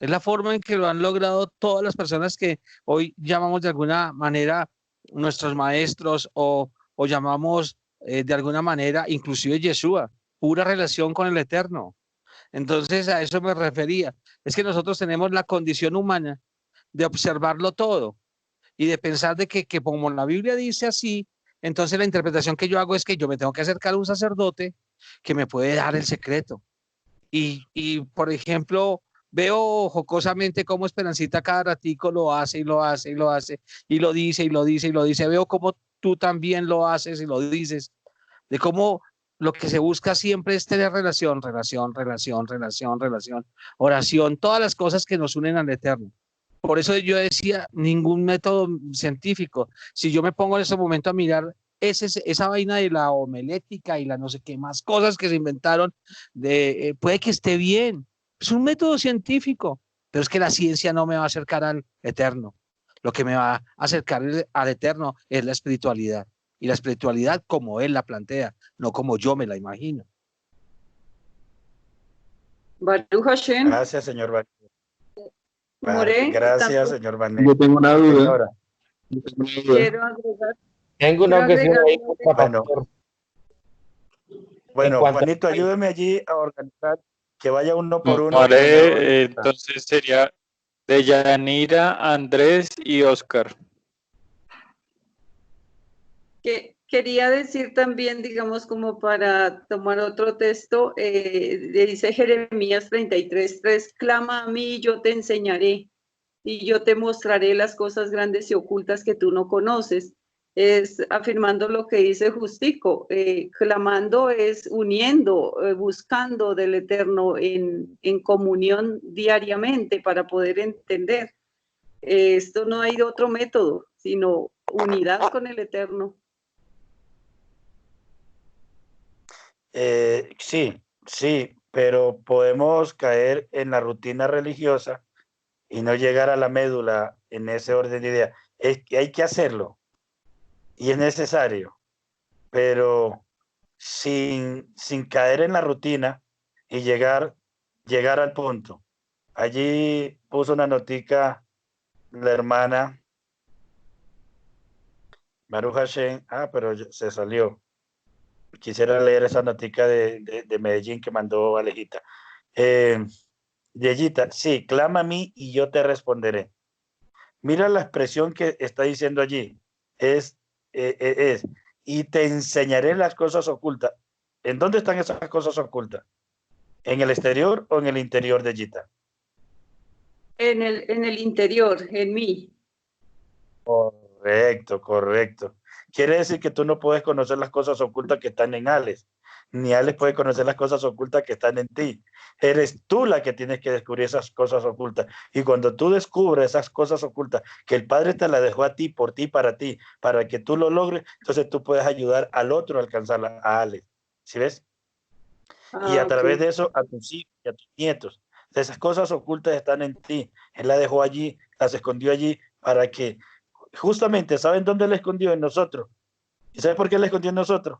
Es la forma en que lo han logrado todas las personas que hoy llamamos de alguna manera nuestros maestros o llamamos de alguna manera inclusive Yeshua, pura relación con el Eterno. Entonces a eso me refería. Es que nosotros tenemos la condición humana de observarlo todo y de pensar de que como la Biblia dice así, entonces la interpretación que yo hago es que yo me tengo que acercar a un sacerdote que me puede dar el secreto. Y por ejemplo, veo jocosamente cómo Esperancita cada ratico lo hace y lo hace y lo hace y lo dice y lo dice y lo dice. Veo cómo tú también lo haces y lo dices, de cómo lo que se busca siempre es tener relación, oración, todas las cosas que nos unen al Eterno. Por eso yo decía, ningún método científico. Si yo me pongo en ese momento a mirar esa vaina de la homilética y la no sé qué más cosas que se inventaron, puede que esté bien. Es un método científico, pero es que la ciencia no me va a acercar al Eterno. Lo que me va a acercar al Eterno es la espiritualidad. Y la espiritualidad como él la plantea, no como yo me la imagino. Baruch Hashem. Gracias, señor Vanega. More, Gracias, señor Vanega. Yo tengo una duda. Quiero agregar. Tengo una objeción ahí contra Pastor. Bueno, Juanito, ayúdeme allí a organizar que vaya uno por uno. Entonces sería de Yanira, Andrés y Oscar. Quería decir también, digamos, como para tomar otro texto, dice Jeremías 33:3, clama a mí y yo te enseñaré, y yo te mostraré las cosas grandes y ocultas que tú no conoces. Es afirmando lo que dice Justico, clamando es uniendo, buscando del Eterno en comunión diariamente para poder entender. Esto no hay otro método, sino unidad con el Eterno. Sí, pero podemos caer en la rutina religiosa y no llegar a la médula en ese orden de ideas. Es que hay que hacerlo y es necesario, pero sin caer en la rutina y llegar al punto. Allí puso una notica la hermana Baruch Hashem, pero se salió. Quisiera leer esa notica de Medellín que mandó Alejita. Yeyita, sí, clama a mí y yo te responderé. Mira la expresión que está diciendo allí. Es y te enseñaré las cosas ocultas. ¿En dónde están esas cosas ocultas? ¿En el exterior o en el interior de Gita? En el interior, en mí. Correcto, correcto. Quiere decir que tú no puedes conocer las cosas ocultas que están en Alex, ni Alex puede conocer las cosas ocultas que están en ti. Eres tú la que tienes que descubrir esas cosas ocultas. Y cuando tú descubres esas cosas ocultas, que el Padre te las dejó a ti, por ti, para que tú lo logres, entonces tú puedes ayudar al otro a alcanzarla, a Alex. ¿Sí ves? Y a través de eso, a tus hijos y a tus nietos. Esas cosas ocultas están en ti. Él las dejó allí, las escondió allí para que justamente, ¿saben dónde la escondió? En nosotros. ¿Y sabes por qué la escondió en nosotros?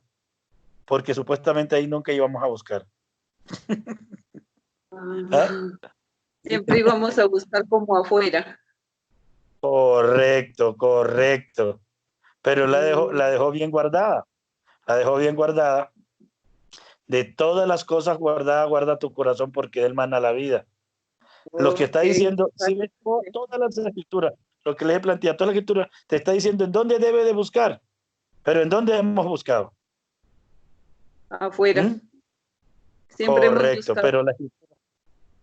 Porque supuestamente ahí nunca íbamos a buscar. ¿Ah? Siempre íbamos a buscar como afuera. Correcto, correcto. Pero la dejó bien guardada. La dejó bien guardada. De todas las cosas guardadas, guarda tu corazón porque él mana la vida. Lo que está diciendo, si ves todas las escrituras, lo que les he planteado, toda la escritura, te está diciendo en dónde debe de buscar. Pero ¿en dónde hemos buscado? Afuera. Siempre correcto, hemos buscado. pero la escritura...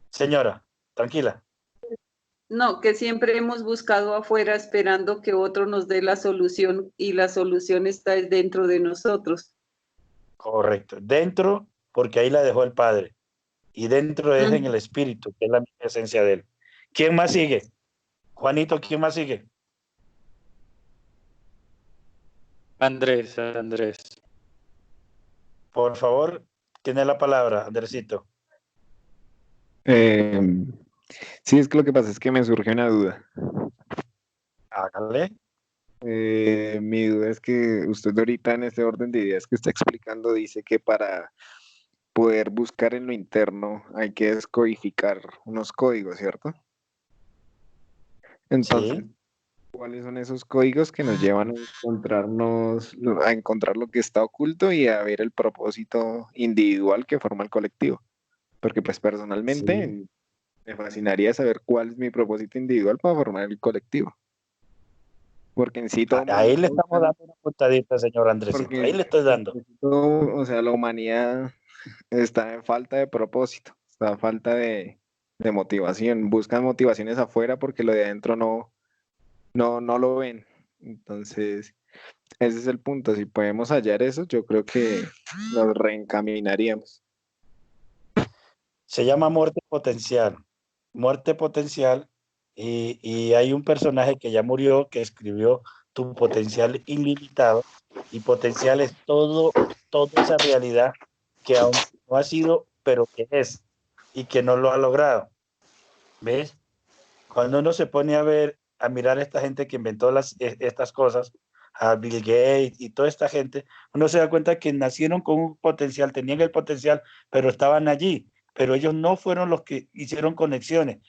Señora, tranquila. No, que siempre hemos buscado afuera esperando que otro nos dé la solución y la solución está dentro de nosotros. Correcto. Dentro, porque ahí la dejó el Padre. Y dentro es en el Espíritu, que es la misma esencia de él. ¿Quién más sigue? Juanito, ¿quién más sigue? Andrés. Por favor, tiene la palabra, Andresito. Sí, es que lo que pasa es que me surge una duda. Hágale. Mi duda es que usted ahorita en este orden de ideas que está explicando dice que para poder buscar en lo interno hay que descodificar unos códigos, ¿cierto? Entonces, sí. ¿Cuáles son esos códigos que nos llevan a encontrar lo que está oculto y a ver el propósito individual que forma el colectivo? Porque pues personalmente me fascinaría saber cuál es mi propósito individual para formar el colectivo. Porque en sí todo... Ahí le estamos dando una puntadita, señor Andresito. Ahí le estoy dando. O sea, la humanidad está en falta de propósito, está en falta de motivación. Buscan motivaciones afuera porque lo de adentro no lo ven. Entonces, ese es el punto. Si podemos hallar eso, yo creo que nos reencaminaríamos. Se llama muerte potencial. Muerte potencial. Y hay un personaje que ya murió que escribió Tu potencial ilimitado. Y potencial es toda esa realidad que aún no ha sido, pero que es y que no lo ha logrado. ¿Ves? Cuando uno se pone a mirar a esta gente que inventó estas cosas, a Bill Gates y toda esta gente, uno se da cuenta que nacieron con un potencial, tenían el potencial, pero estaban allí, pero ellos no fueron los que hicieron conexiones.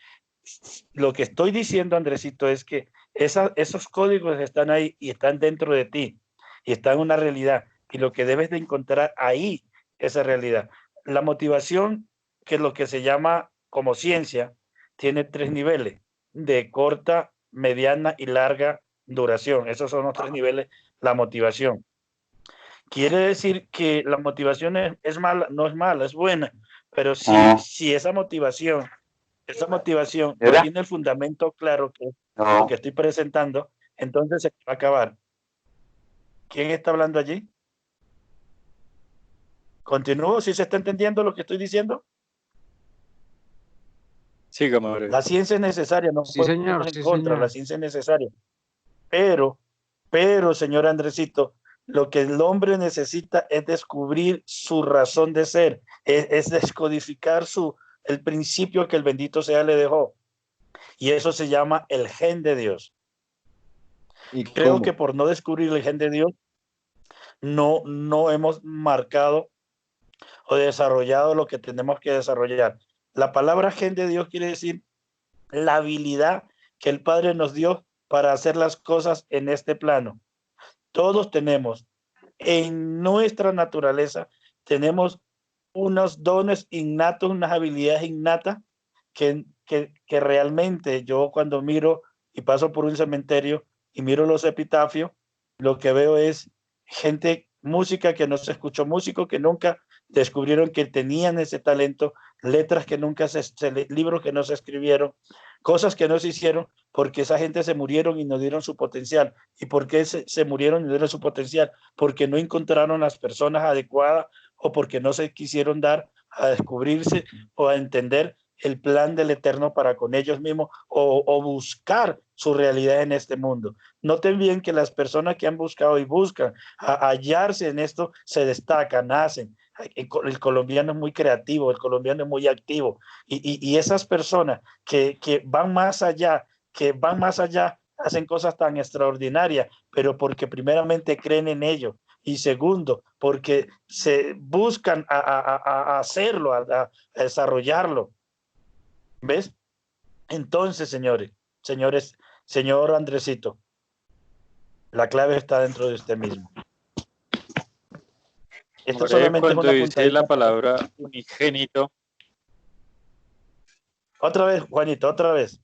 Lo que estoy diciendo, Andresito, es que esos códigos están ahí y están dentro de ti y están en una realidad, y lo que debes de encontrar ahí, esa realidad. La motivación, que es lo que se llama como ciencia, tiene 3 niveles: de corta, mediana y larga duración. Esos son los 3 niveles, la motivación. Quiere decir que la motivación es mala, no es mala, es buena, pero si esa motivación no tiene el fundamento claro, que es lo que estoy presentando, entonces se va a acabar. ¿Quién está hablando allí? ¿Continúo? ¿Sí se está entendiendo lo que estoy diciendo? Sígame. La ciencia es necesaria, no Sí, señor, en sí, contra, señor. la ciencia es necesaria. Pero, señor Andresito, lo que el hombre necesita es descubrir su razón de ser, es descodificar el principio que el bendito sea le dejó. Y eso se llama el gen de Dios. ¿Y creo cómo? que por no descubrir el gen de Dios, no hemos marcado o desarrollado lo que tenemos que desarrollar. La palabra gen de Dios quiere decir la habilidad que el Padre nos dio para hacer las cosas en este plano. Todos tenemos en nuestra naturaleza, tenemos unos dones innatos, unas habilidades innatas que realmente yo cuando miro y paso por un cementerio y miro los epitafios, lo que veo es gente, música que no se escuchó, músicos que nunca descubrieron que tenían ese talento, letras que nunca libros que no se escribieron, cosas que no se hicieron porque esa gente se murieron y no dieron su potencial. ¿Y por qué se murieron y no dieron su potencial? Porque no encontraron las personas adecuadas o porque no se quisieron dar a descubrirse o a entender el plan del Eterno para con ellos mismos o buscar su realidad en este mundo. Noten bien que las personas que han buscado y buscan hallarse en esto se destacan, hacen. El colombiano es muy creativo, el colombiano es muy activo y esas personas que van más allá, hacen cosas tan extraordinarias, pero porque primeramente creen en ello y segundo, porque se buscan a hacerlo, a desarrollarlo. ¿Ves? Entonces, señor Andresito, la clave está dentro de usted mismo. Esto solamente es cuando una dice la puntadita. palabra unigénito, Otra vez, Juanito, otra vez.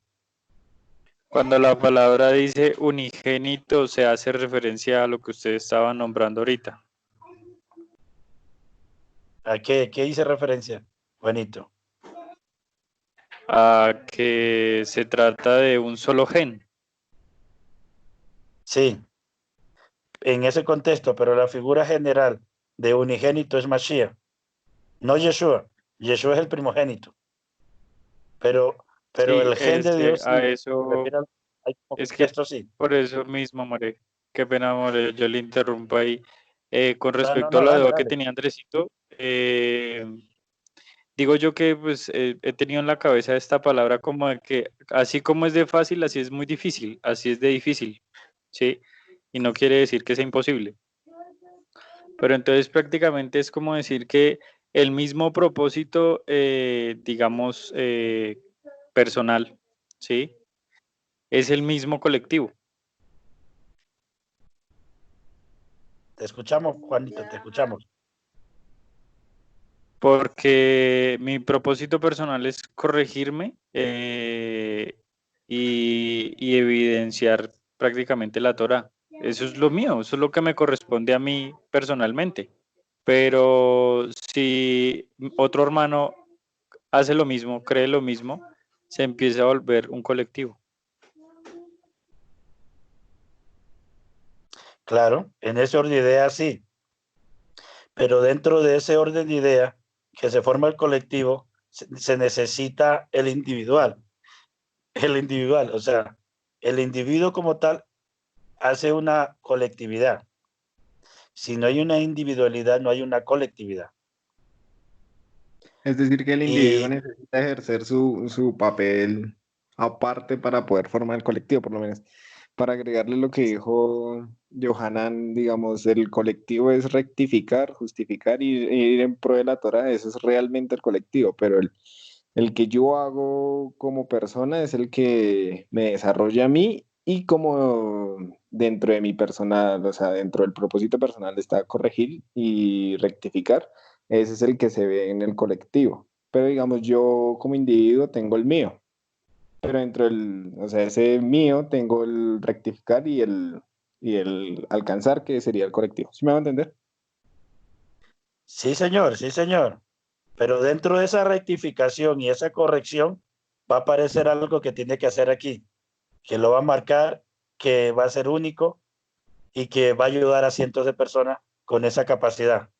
cuando la palabra dice unigénito, se hace referencia a lo que usted estaba nombrando ahorita. ¿A qué hice referencia, Juanito? A que se trata de un solo gen. Sí, en ese contexto, pero la figura general de unigénito es Mashiach, no Yeshua. Yeshua es el primogénito. Pero Sí, el gen de Dios, a sí, eso, es que esto sí. por eso mismo, More, qué pena, More, yo le interrumpo ahí. Con respecto a no, la dale, duda que dale. tenía Andresito, digo yo que pues he tenido en la cabeza esta palabra como de que así como es de fácil, así es muy difícil, así es de difícil, ¿sí? Y no quiere decir que sea imposible. Pero entonces prácticamente es como decir que el mismo propósito, digamos, personal, ¿sí? Es el mismo colectivo. Te escuchamos, Juanito, te escuchamos. Porque mi propósito personal es corregirme y evidenciar prácticamente la Torá. Eso es lo mío, eso es lo que me corresponde a mí personalmente. Pero si otro hermano hace lo mismo, cree lo mismo, se empieza a volver un colectivo. Claro, en ese orden de ideas sí, pero dentro de ese orden de ideas que se forma el colectivo, se necesita el individual, o sea, el individuo como tal hace una colectividad. Si no hay una individualidad, no hay una colectividad. Es decir, que el individuo Y necesita ejercer su papel aparte para poder formar el colectivo, por lo menos. Para agregarle lo que dijo Johanan, digamos, el colectivo es rectificar, justificar y ir en pro de la Torah, eso es realmente el colectivo, pero el que yo hago como persona es el que me desarrolla a mí y como dentro de mi personal, o sea, dentro del propósito personal está corregir y rectificar, ese es el que se ve en el colectivo. Pero digamos, yo como individuo tengo el mío, pero dentro del, o sea, ese mío tengo el rectificar y el alcanzar, que sería el colectivo. ¿Sí me va a entender? sí, señor. Pero dentro de esa rectificación y esa corrección va a aparecer algo que tiene que hacer aquí, que lo va a marcar, que va a ser único y que va a ayudar a cientos de personas con esa capacidad.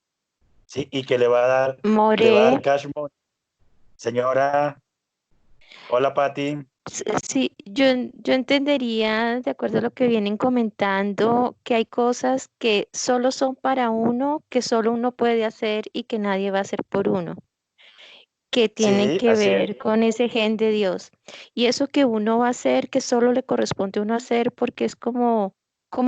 ¿Sí? Y que le va a dar More, cash money. Señora, hola Pati. sí, yo entendería, de acuerdo a lo que vienen comentando, que hay cosas que solo son para uno, que solo uno puede hacer y que nadie va a hacer por uno, que tienen Sí, que así es. ver con ese gen de Dios. Y eso que uno va a hacer, que solo le corresponde a uno hacer, porque es como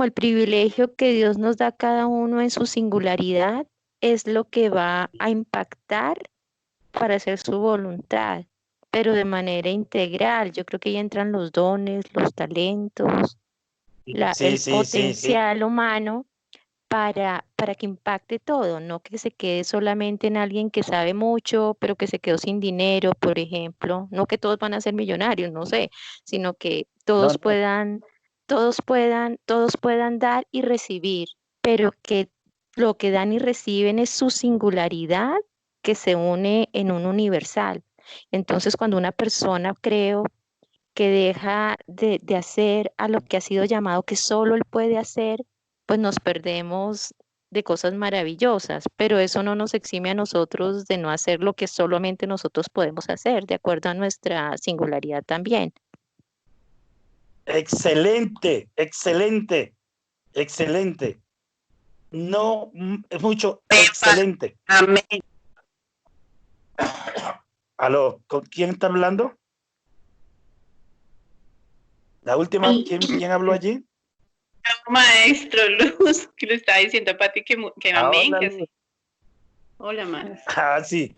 el privilegio que Dios nos da a cada uno en su singularidad, es lo que va a impactar para hacer su voluntad, pero de manera integral. Yo creo que ahí entran los dones, los talentos, Sí, el sí, sí, sí. potencial humano para que impacte todo, no que se quede solamente en alguien que sabe mucho, pero que se quedó sin dinero, por ejemplo. No que todos van a ser millonarios, no sé, sino que No, todos no. puedan dar y recibir. pero que lo que dan y reciben es su singularidad que se une en un universal. Entonces, cuando una persona, creo, que deja de hacer a lo que ha sido llamado que solo él puede hacer, pues nos perdemos de cosas maravillosas, pero eso no nos exime a nosotros de no hacer lo que solamente nosotros podemos hacer, de acuerdo a nuestra singularidad también. Excelente, excelente, excelente. No, es mucho, excelente. Amén. Aló, ¿con quién está hablando? La última, ¿quién habló allí? Maestro Luz, que le estaba diciendo a Pati que amén, Hola, que Luz. así. Hola, maestro. Sí,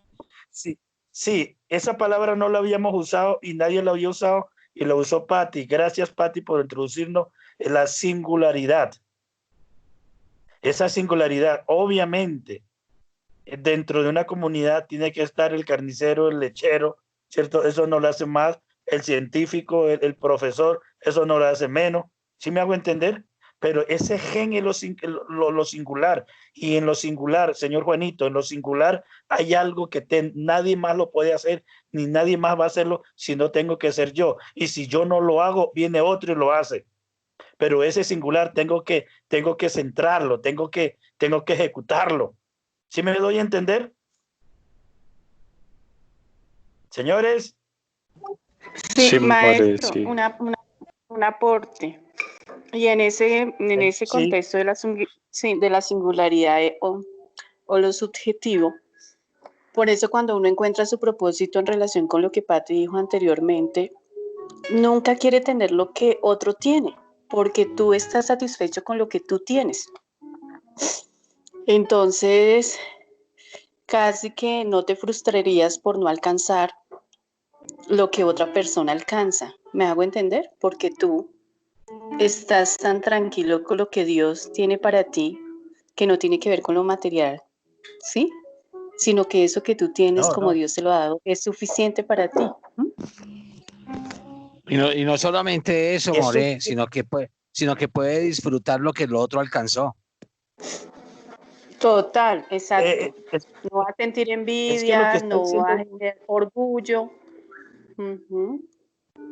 sí, sí. Esa palabra no la habíamos usado y nadie la había usado y la usó Patti. Gracias, Patti, por introducirnos en la singularidad. Esa singularidad, obviamente, dentro de una comunidad tiene que estar el carnicero, el lechero, ¿cierto? Eso no lo hace más el científico, el profesor, eso no lo hace menos. ¿Sí me hago entender? Pero ese gen es lo singular. Y en lo singular, señor Juanito, en lo singular hay algo que nadie más lo puede hacer, ni nadie más va a hacerlo si no tengo que ser yo. Y si yo no lo hago, viene otro y lo hace. Pero ese singular tengo que centrarlo, tengo que ejecutarlo. ¿Sí me doy a entender? Señores. Sí, maestro, sí. Un aporte. Y en ese contexto de la singularidad o lo subjetivo, por eso cuando uno encuentra su propósito en relación con lo que Pati dijo anteriormente, nunca quiere tener lo que otro tiene, porque tú estás satisfecho con lo que tú tienes. Entonces, casi que no te frustrarías por no alcanzar lo que otra persona alcanza. ¿Me hago entender? Porque tú estás tan tranquilo con lo que Dios tiene para ti, que no tiene que ver con lo material, ¿sí? Sino que eso que tú tienes, como Dios te lo ha dado, es suficiente para ti. Y no solamente eso, More, sino que puede disfrutar lo que el otro alcanzó. Total, exacto. No va a sentir envidia, no va a tener orgullo.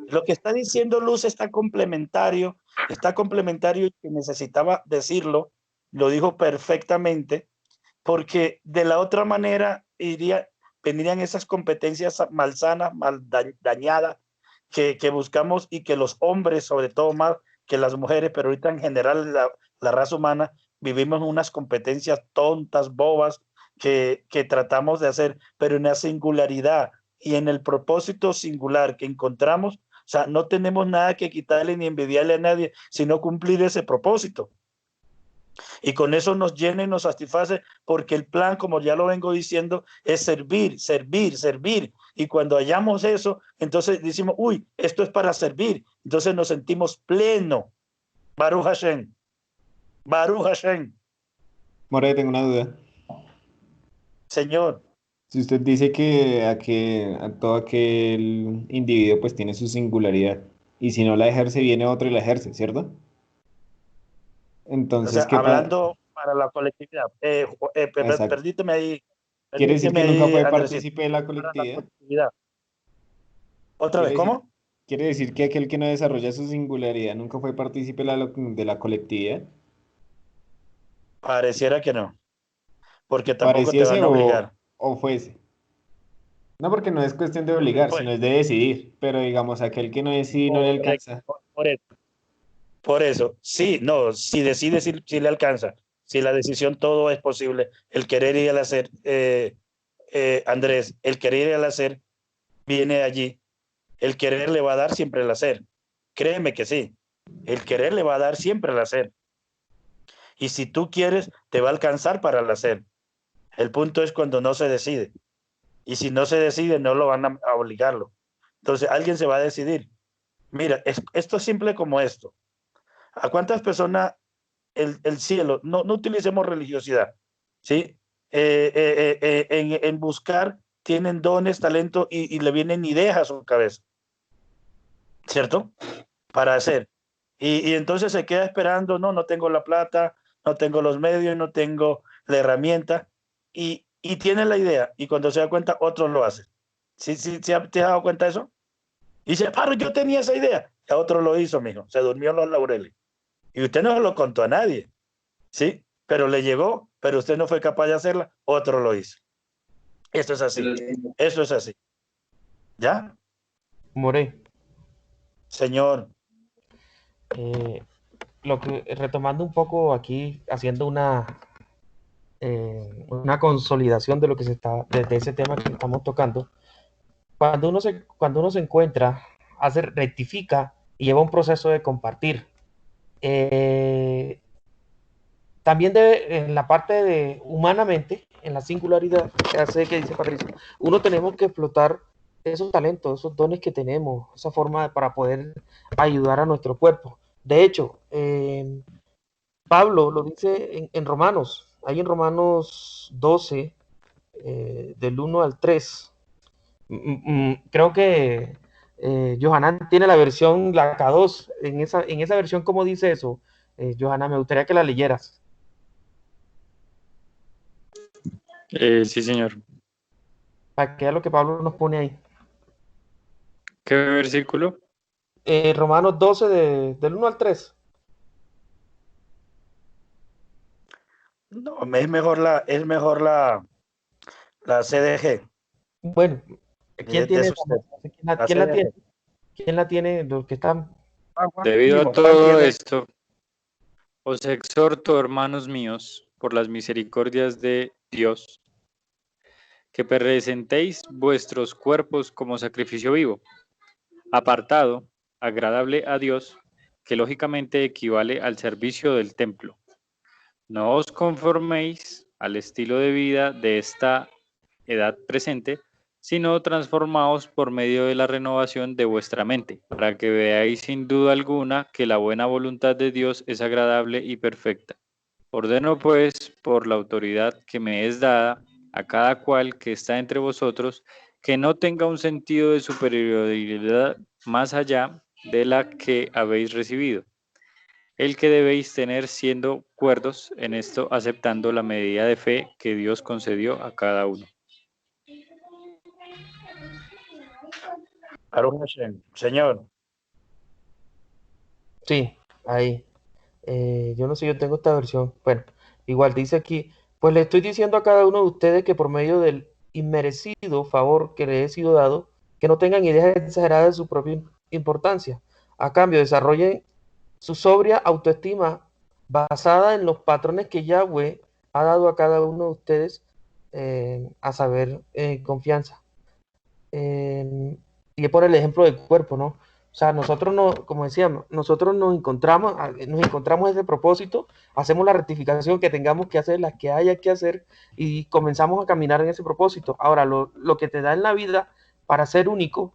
Lo que está diciendo Luz está complementario que necesitaba decirlo, lo dijo perfectamente, porque de la otra manera vendrían esas competencias malsanas, dañadas, que buscamos y que los hombres, sobre todo más que las mujeres, pero ahorita en general la raza humana, vivimos unas competencias tontas, bobas, que tratamos de hacer, pero en la singularidad y en el propósito singular que encontramos, o sea, no tenemos nada que quitarle ni envidiarle a nadie, sino cumplir ese propósito. Y con eso nos llena y nos satisface, porque el plan, como ya lo vengo diciendo, es servir, servir, servir. Y cuando hallamos eso, entonces decimos, uy, esto es para servir. Entonces nos sentimos pleno. Baruch Hashem. Baruch Hashem. More, tengo una duda. Señor. Si usted dice que a todo aquel individuo pues tiene su singularidad, y si no la ejerce, viene otro y la ejerce, ¿cierto? Entonces, o sea, hablando para la colectividad. Perdíteme ahí. ¿Quiere decir que nunca fue partícipe de la colectividad? ¿Otra vez? ¿Cómo? ¿Quiere decir que aquel que no desarrolla su singularidad nunca fue partícipe de la colectividad? Pareciera que no. Porque tampoco te van a obligar. O fuese. No, porque no es cuestión de obligar, sino es de decidir. Pero digamos, aquel que no decide no le alcanza. Por eso, sí, no, si decide, sí le alcanza. Si la decisión, todo es posible. El querer y el hacer, Andrés, el querer y el hacer viene allí. El querer le va a dar siempre el hacer. Créeme que sí. El querer le va a dar siempre el hacer. Y si tú quieres, te va a alcanzar para el hacer. El punto es cuando no se decide. Y si no se decide, no lo van a obligarlo. Entonces, alguien se va a decidir. Mira, esto es simple como esto. ¿A cuántas personas el cielo? No utilicemos religiosidad, ¿sí? En buscar, tienen dones, talento y le vienen ideas a su cabeza, ¿cierto? Para hacer. Y entonces se queda esperando, no tengo la plata, no tengo los medios, no tengo la herramienta, y tiene la idea, y cuando se da cuenta, otros lo hacen. ¿Sí, te has dado cuenta de eso? Y dice, pero yo tenía esa idea. Y otro lo hizo, mijo, se durmió en los laureles. Y usted no lo contó a nadie, ¿sí? Pero le llegó, pero usted no fue capaz de hacerla, otro lo hizo. Esto es así, eso es así. ¿Ya? More, Señor, retomando un poco aquí, haciendo una consolidación de lo que desde ese tema que estamos tocando. Cuando uno se encuentra, rectifica y lleva un proceso de compartir. También en la parte de humanamente, en la singularidad que dice Patricio, uno tenemos que explotar esos talentos, esos dones que tenemos, esa forma para poder ayudar a nuestro cuerpo. De hecho, Pablo lo dice en Romanos, hay en Romanos 12, del 1 al 3. Creo que Johanan tiene la versión, la K2, en esa versión, ¿cómo dice eso? Johanan, me gustaría que la leyeras. Sí, señor. Para que vea lo que Pablo nos pone ahí. ¿Qué versículo? Romanos 12, del 1 al 3. no, es mejor la CDG. Bueno, ¿quién tiene ¿Quién la tiene? ¿Quién la tiene? Los que están. Debido a todo esto, os exhorto, hermanos míos, por las misericordias de Dios, que presentéis vuestros cuerpos como sacrificio vivo, apartado, agradable a Dios, que lógicamente equivale al servicio del templo. No os conforméis al estilo de vida de esta edad presente, sino transformaos por medio de la renovación de vuestra mente, para que veáis sin duda alguna que la buena voluntad de Dios es agradable y perfecta. Ordeno pues, por la autoridad que me es dada, a cada cual que está entre vosotros, que no tenga un sentido de superioridad más allá de la que habéis recibido, el que debéis tener siendo cuerdos en esto, aceptando la medida de fe que Dios concedió a cada uno. Señor. Sí, ahí. Yo no sé, yo tengo esta versión. Bueno, igual dice aquí, pues le estoy diciendo a cada uno de ustedes que por medio del inmerecido favor que le he sido dado, que no tengan ideas exageradas de su propia importancia. A cambio, desarrollen su sobria autoestima basada en los patrones que Yahweh ha dado a cada uno de ustedes, a saber, confianza. Y es por el ejemplo del cuerpo, ¿no? O sea, nosotros no, como decíamos, nosotros nos encontramos ese propósito, hacemos la rectificación que tengamos que hacer, las que haya que hacer, y comenzamos a caminar en ese propósito. Ahora, lo que te da en la vida para ser único,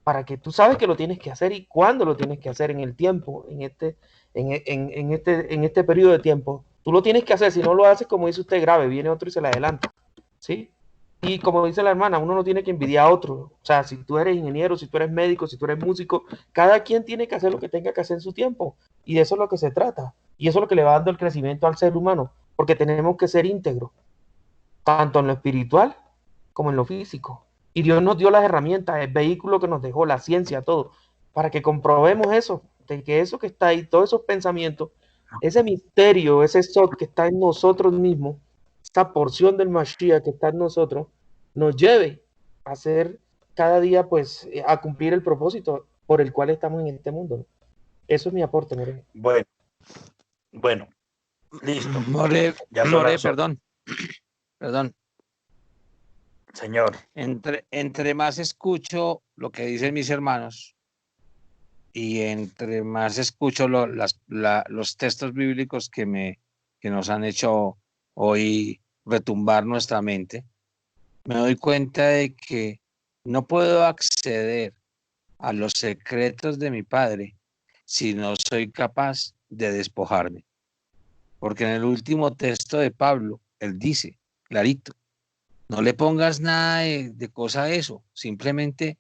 para que tú sabes que lo tienes que hacer y cuándo lo tienes que hacer en el tiempo, en este periodo de tiempo. Tú lo tienes que hacer, si no lo haces, como dice usted, grave, viene otro y se le adelanta, ¿sí? Y como dice la hermana, uno no tiene que envidiar a otro. O sea, si tú eres ingeniero, si tú eres médico, si tú eres músico, cada quien tiene que hacer lo que tenga que hacer en su tiempo. Y de eso es lo que se trata. Y eso es lo que le va dando el crecimiento al ser humano, porque tenemos que ser íntegros, tanto en lo espiritual como en lo físico. Y Dios nos dio las herramientas, el vehículo que nos dejó, la ciencia, todo, para que comprobemos eso, de que eso que está ahí, todos esos pensamientos, ese misterio, ese Sod que está en nosotros mismos, esta porción del Mashiach que está en nosotros, nos lleve a hacer cada día, pues, a cumplir el propósito por el cual estamos en este mundo, ¿no? Eso es mi aporte, More. Bueno, listo. More, perdón. Señor. Entre más escucho lo que dicen mis hermanos y entre más escucho los textos bíblicos que nos han hecho hoy retumbar nuestra mente, me doy cuenta de que no puedo acceder a los secretos de mi Padre si no soy capaz de despojarme. Porque en el último texto de Pablo, él dice, clarito, no le pongas nada de cosa a eso, simplemente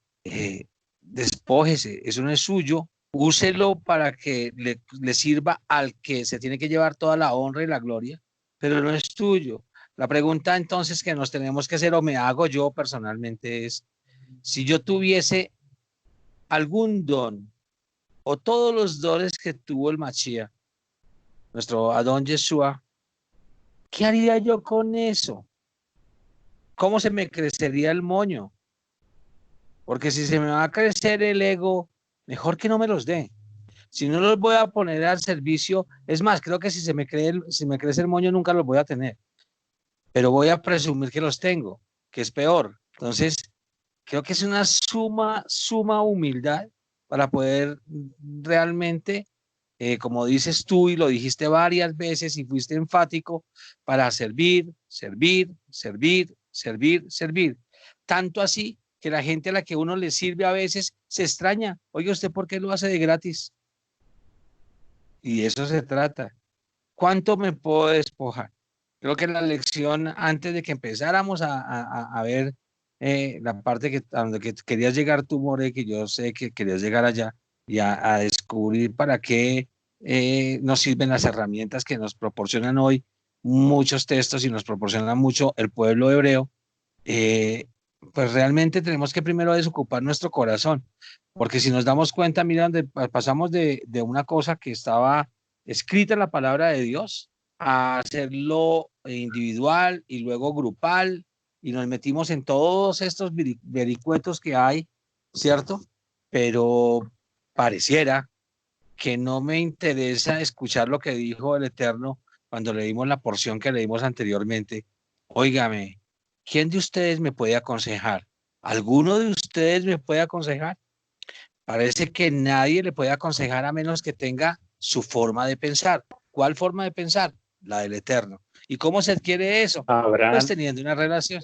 despójese, eso no es suyo, úselo para que le sirva al que se tiene que llevar toda la honra y la gloria, pero no es tuyo. La pregunta entonces que nos tenemos que hacer, o me hago yo personalmente, es, si yo tuviese algún don, o todos los dones que tuvo el Mashiach, nuestro Adón Yeshua, ¿qué haría yo con eso? ¿Cómo se me crecería el moño? Porque si se me va a crecer el ego, mejor que no me los dé. Si no los voy a poner al servicio, es más, creo que si me crece el moño nunca los voy a tener, pero voy a presumir que los tengo, que es peor. Entonces, creo que es una suma humildad para poder realmente, como dices tú y lo dijiste varias veces y fuiste enfático, para servir, servir, servir, servir, servir. Tanto así que la gente a la que uno le sirve a veces se extraña. Oye, ¿usted por qué lo hace de gratis? Y de eso se trata. ¿Cuánto me puedo despojar? Creo que la lección, antes de que empezáramos a ver la parte a donde querías llegar tú, More, que yo sé que querías llegar allá, y a descubrir para qué nos sirven las herramientas que nos proporcionan hoy muchos textos y nos proporciona mucho el pueblo hebreo, pues realmente tenemos que primero desocupar nuestro corazón, porque si nos damos cuenta, mira, pasamos de una cosa que estaba escrita en la palabra de Dios a hacerlo individual y luego grupal, y nos metimos en todos estos vericuetos que hay, ¿cierto? Pero pareciera que no me interesa escuchar lo que dijo el Eterno cuando leímos la porción que leímos anteriormente. Óigame, ¿quién de ustedes me puede aconsejar? ¿Alguno de ustedes me puede aconsejar? Parece que nadie le puede aconsejar a menos que tenga su forma de pensar. ¿Cuál forma de pensar? La del Eterno. ¿Y cómo se adquiere eso? Abraham. Pues teniendo una relación.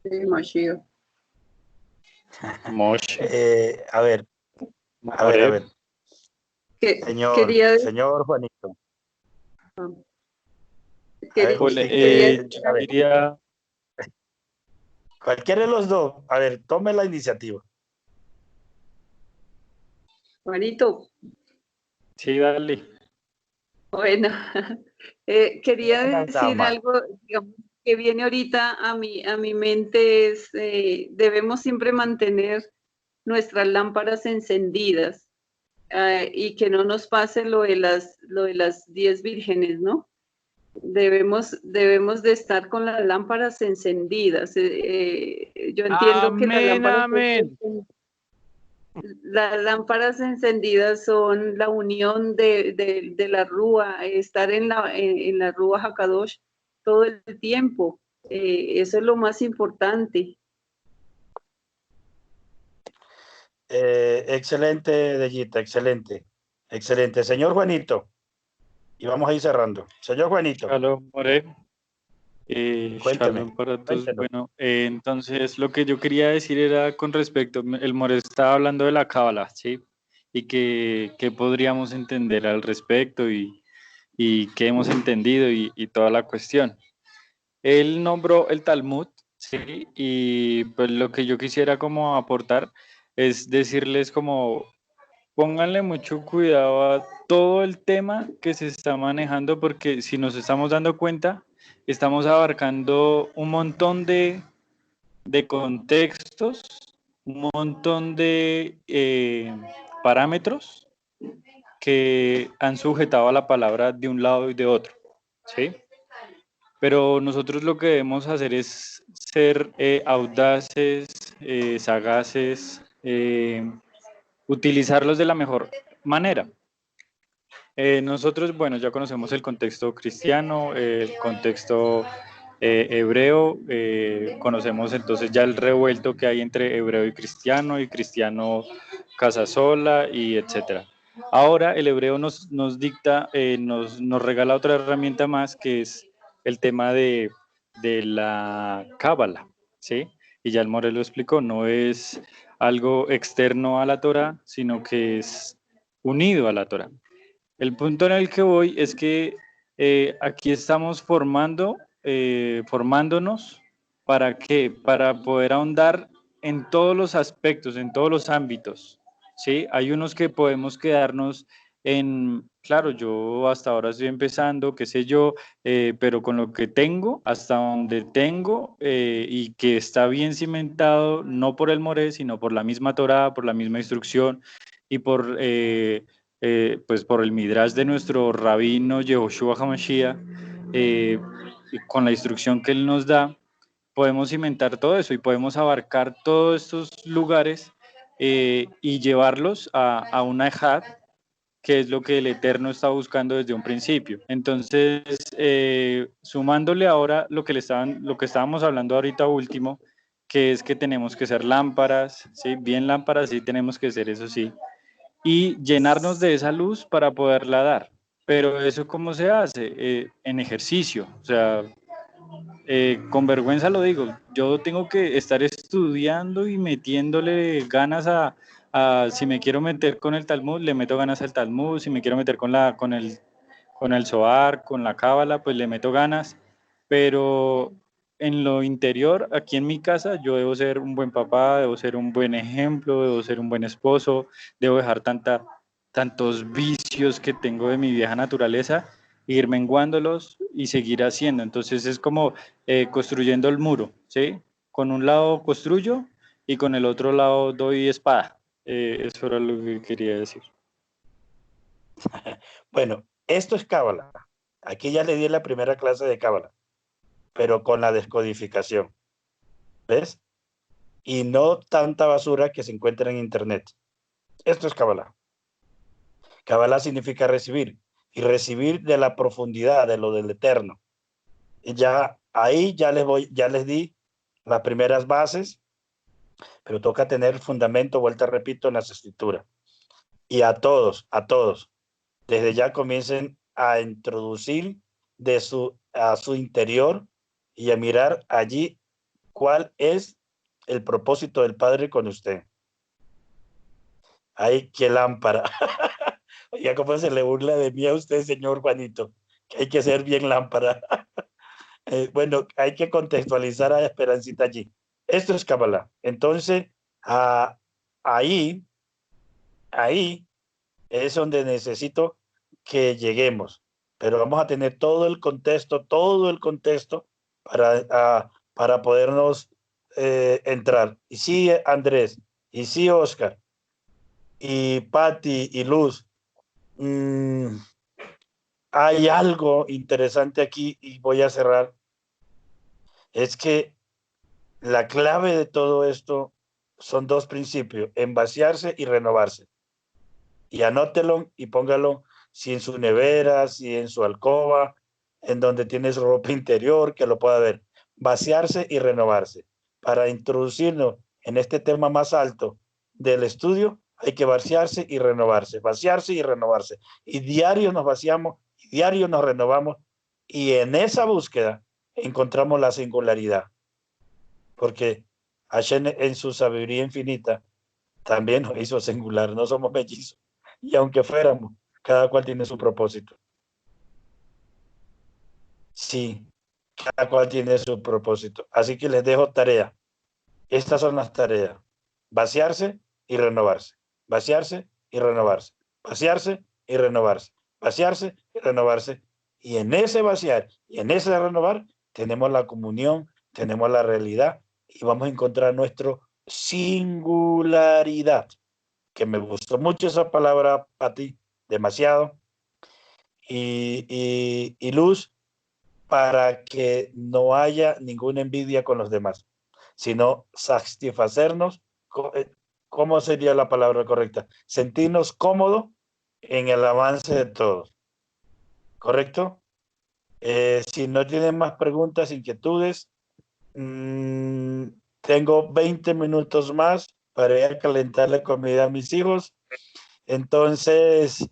Sí, Mashiach. Moshe. A ver. Señor Juanito. Diría... Cualquiera de los dos. A ver, tome la iniciativa. Juanito. Sí, dale. Bueno, quería decir algo, digamos, que viene ahorita a mi mente es, debemos siempre mantener nuestras lámparas encendidas y que no nos pase lo de las 10 vírgenes, ¿no? Debemos de estar con las lámparas encendidas. Yo entiendo que las lámparas encendidas son la unión de la Rúa, estar en la Rúa Hakadosh todo el tiempo. Eso es lo más importante. Excelente, Deyita, excelente. Excelente. Señor Juanito, y vamos a ir cerrando. Señor Juanito. Shalom, More. Shalom para todos. Bueno, entonces lo que yo quería decir era con respecto, el More estaba hablando de la Cábala, ¿sí? Y que podríamos entender al respecto y qué hemos entendido y toda la cuestión. Él nombró el Talmud, ¿sí? Y pues lo que yo quisiera como aportar es decirles como pónganle mucho cuidado a todo el tema que se está manejando, porque si nos estamos dando cuenta, estamos abarcando un montón de contextos, un montón de parámetros que han sujetado a la palabra de un lado y de otro, ¿sí? Pero nosotros lo que debemos hacer es ser audaces, sagaces, utilizarlos de la mejor manera. Nosotros, bueno, ya conocemos el contexto cristiano, el contexto hebreo, conocemos entonces ya el revuelto que hay entre hebreo y cristiano casasola y etcétera. Ahora el hebreo nos dicta, nos regala otra herramienta más, que es el tema de la cábala, ¿sí? Y ya el More lo explicó, no es algo externo a la Torah, sino que es unido a la Torah. El punto en el que voy es que aquí estamos formándonos, ¿para qué? Para poder ahondar en todos los aspectos, en todos los ámbitos, ¿sí? Hay unos que podemos quedarnos en, claro, yo hasta ahora estoy empezando, qué sé yo, pero con lo que tengo, hasta donde tengo, y que está bien cimentado, no por el Moré, sino por la misma Torá, por la misma instrucción y por, pues por el Midrash de nuestro rabino Yehoshua HaMashiach, y con la instrucción que él nos da, podemos cimentar todo eso y podemos abarcar todos estos lugares, y llevarlos a una ejad, que es lo que el Eterno está buscando desde un principio. Entonces, sumándole ahora lo que estábamos hablando ahorita último, que es que tenemos que ser lámparas, ¿sí? Bien lámparas, sí tenemos que ser, eso sí, y llenarnos de esa luz para poderla dar. Pero eso, ¿cómo se hace? En ejercicio, o sea, con vergüenza lo digo, yo tengo que estar estudiando y metiéndole ganas si me quiero meter con el Talmud, le meto ganas al Talmud, si me quiero meter con el Zohar, con la Cábala, pues le meto ganas, pero en lo interior, aquí en mi casa, yo debo ser un buen papá, debo ser un buen ejemplo, debo ser un buen esposo, debo dejar tantos vicios que tengo de mi vieja naturaleza, ir menguándolos y seguir haciendo. Entonces es como construyendo el muro, ¿sí? Con un lado construyo y con el otro lado doy espada. Eso era lo que quería decir. Bueno, esto es Cábala. Aquí ya le di la primera clase de Cábala, pero con la descodificación. ¿Ves? Y no tanta basura que se encuentra en internet. Esto es Cábala. Cábala significa recibir, y recibir de la profundidad, de lo del Eterno. Y ya ahí ya les di las primeras bases, pero toca tener fundamento, vuelta repito, en las escrituras. Y a todos, desde ya comiencen a introducir a su interior y a mirar allí cuál es el propósito del Padre con usted. Ay, qué lámpara. Oiga, cómo se le burla de mí a usted, señor Juanito, que hay que ser bien lámpara. Bueno, hay que contextualizar a Esperancita allí. Esto es Kabbalah. Entonces, ahí es donde necesito que lleguemos, pero vamos a tener todo el contexto para podernos entrar. Y sí, Andrés, y sí, Oscar, y Patti, y Luz, hay algo interesante aquí y voy a cerrar. Es que la clave de todo esto son dos principios: en vaciarse y renovarse. Y anótelo y póngalo, si en su nevera, si en su alcoba, en donde tienes ropa interior, que lo pueda ver. Vaciarse y renovarse. Para introducirnos en este tema más alto del estudio, hay que vaciarse y renovarse, vaciarse y renovarse. Y diario nos vaciamos, y diario nos renovamos, y en esa búsqueda encontramos la singularidad. Porque Hashem, en su sabiduría infinita, también nos hizo singular, no somos mellizos. Y aunque fuéramos, cada cual tiene su propósito. Sí, cada cual tiene su propósito. Así que les dejo tarea. Estas son las tareas: vaciarse y renovarse, vaciarse y renovarse, vaciarse y renovarse, vaciarse y renovarse. Y en ese vaciar y en ese renovar tenemos la comunión, tenemos la realidad y vamos a encontrar nuestra singularidad. Que me gustó mucho esa palabra, Pati, demasiado. Y Luz, para que no haya ninguna envidia con los demás, sino satisfacernos. ¿Cómo sería la palabra correcta? Sentirnos cómodos en el avance de todos. ¿Correcto? Si no tienen más preguntas, inquietudes, tengo 20 minutos más para ir a calentar la comida a mis hijos. Entonces,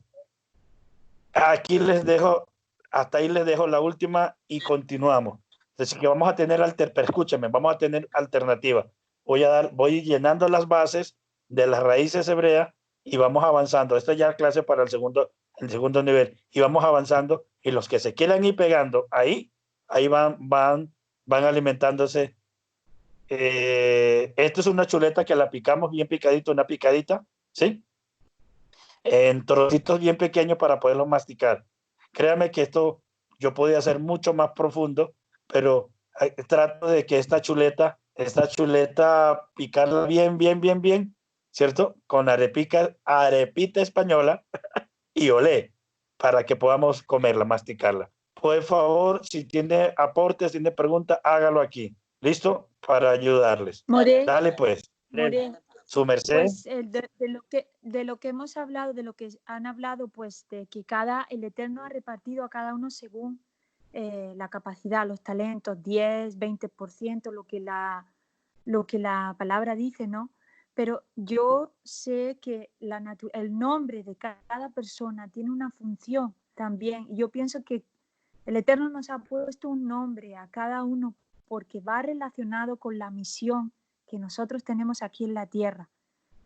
aquí les dejo, hasta ahí les dejo la última y continuamos. Así que vamos a tener, pero escúchame, vamos a tener alternativa. Voy llenando las bases de las raíces hebreas y vamos avanzando. Esta ya es clase para el segundo nivel. Y vamos avanzando, y los que se quieran ir pegando, ahí van alimentándose. Esto es una chuleta que la picamos bien picadito, una picadita, ¿sí? en trocitos bien pequeños para poderlos masticar. Créame que esto yo podía hacer mucho más profundo, pero trato de que esta chuleta, picarla bien, bien, bien, bien, ¿cierto? Con arepita española y olé, para que podamos comerla, masticarla. Por favor, si tiene aportes, tiene preguntas, hágalo aquí. ¿Listo? Para ayudarles. More, Dale pues. More, Su merced. pues de lo que hemos hablado, de lo que han hablado, pues de que el Eterno ha repartido a cada uno según la capacidad, los talentos, 10, 20%, lo que la palabra dice, ¿no? Pero yo sé que el nombre de cada persona tiene una función también. Yo pienso que el Eterno nos ha puesto un nombre a cada uno porque va relacionado con la misión que nosotros tenemos aquí en la tierra.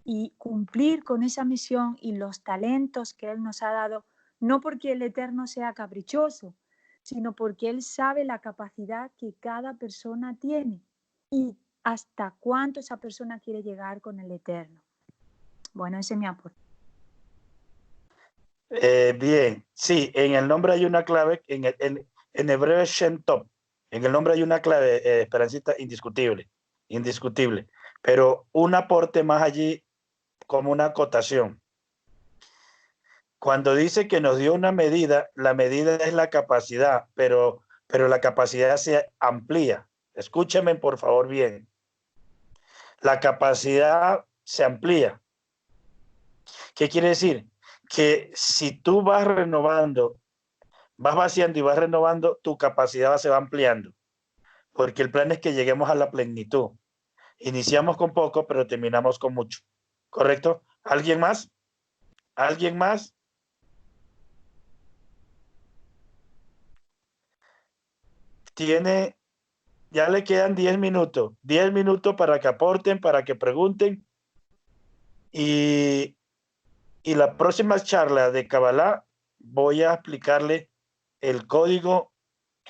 Y cumplir con esa misión y los talentos que Él nos ha dado, no porque el Eterno sea caprichoso, sino porque Él sabe la capacidad que cada persona tiene y hasta cuánto esa persona quiere llegar con el Eterno. Bueno, ese es mi aporte. Bien, sí, en el nombre hay una clave, en hebreo es Shem Tov. En el nombre hay una clave, Esperancita, indiscutible. Pero un aporte más allí como una acotación. Cuando dice que nos dio una medida, la medida es la capacidad, pero la capacidad se amplía. Escúcheme por favor bien. La capacidad se amplía. ¿Qué quiere decir? Que si tú vas renovando, vas vaciando y vas renovando, tu capacidad se va ampliando. Porque el plan es que lleguemos a la plenitud. Iniciamos con poco, pero terminamos con mucho. ¿Correcto? ¿Alguien más? ¿Alguien más? Ya le quedan 10 minutos. 10 minutos para que aporten, para que pregunten. Y la próxima charla de Kabbalah voy a explicarle el código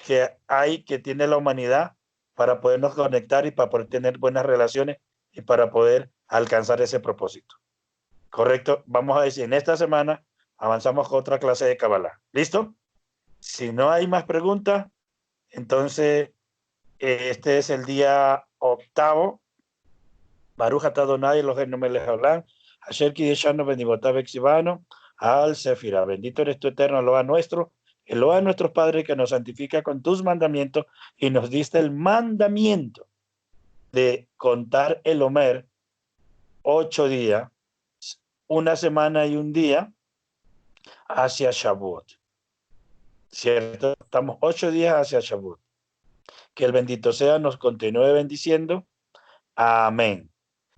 que tiene la humanidad para podernos conectar y para poder tener buenas relaciones y para poder alcanzar ese propósito. ¿Correcto? Vamos a decir, en esta semana avanzamos con otra clase de Kabbalah. ¿Listo? Si no hay más preguntas, entonces este es el día 8. Baruch atah Adonai Eloheinu melech haolam, asher kideshanu benibotav exivano, al Sefira. Bendito eres tu eterno, Eloah nuestro, Eloah nuestros padres, que nos santifica con tus mandamientos y nos diste el mandamiento de contar el Omer 8 días, una semana y un día hacia Shavuot. ¿Cierto? Estamos 8 días hacia Shavuot. Que el bendito sea nos continúe bendiciendo. Amén.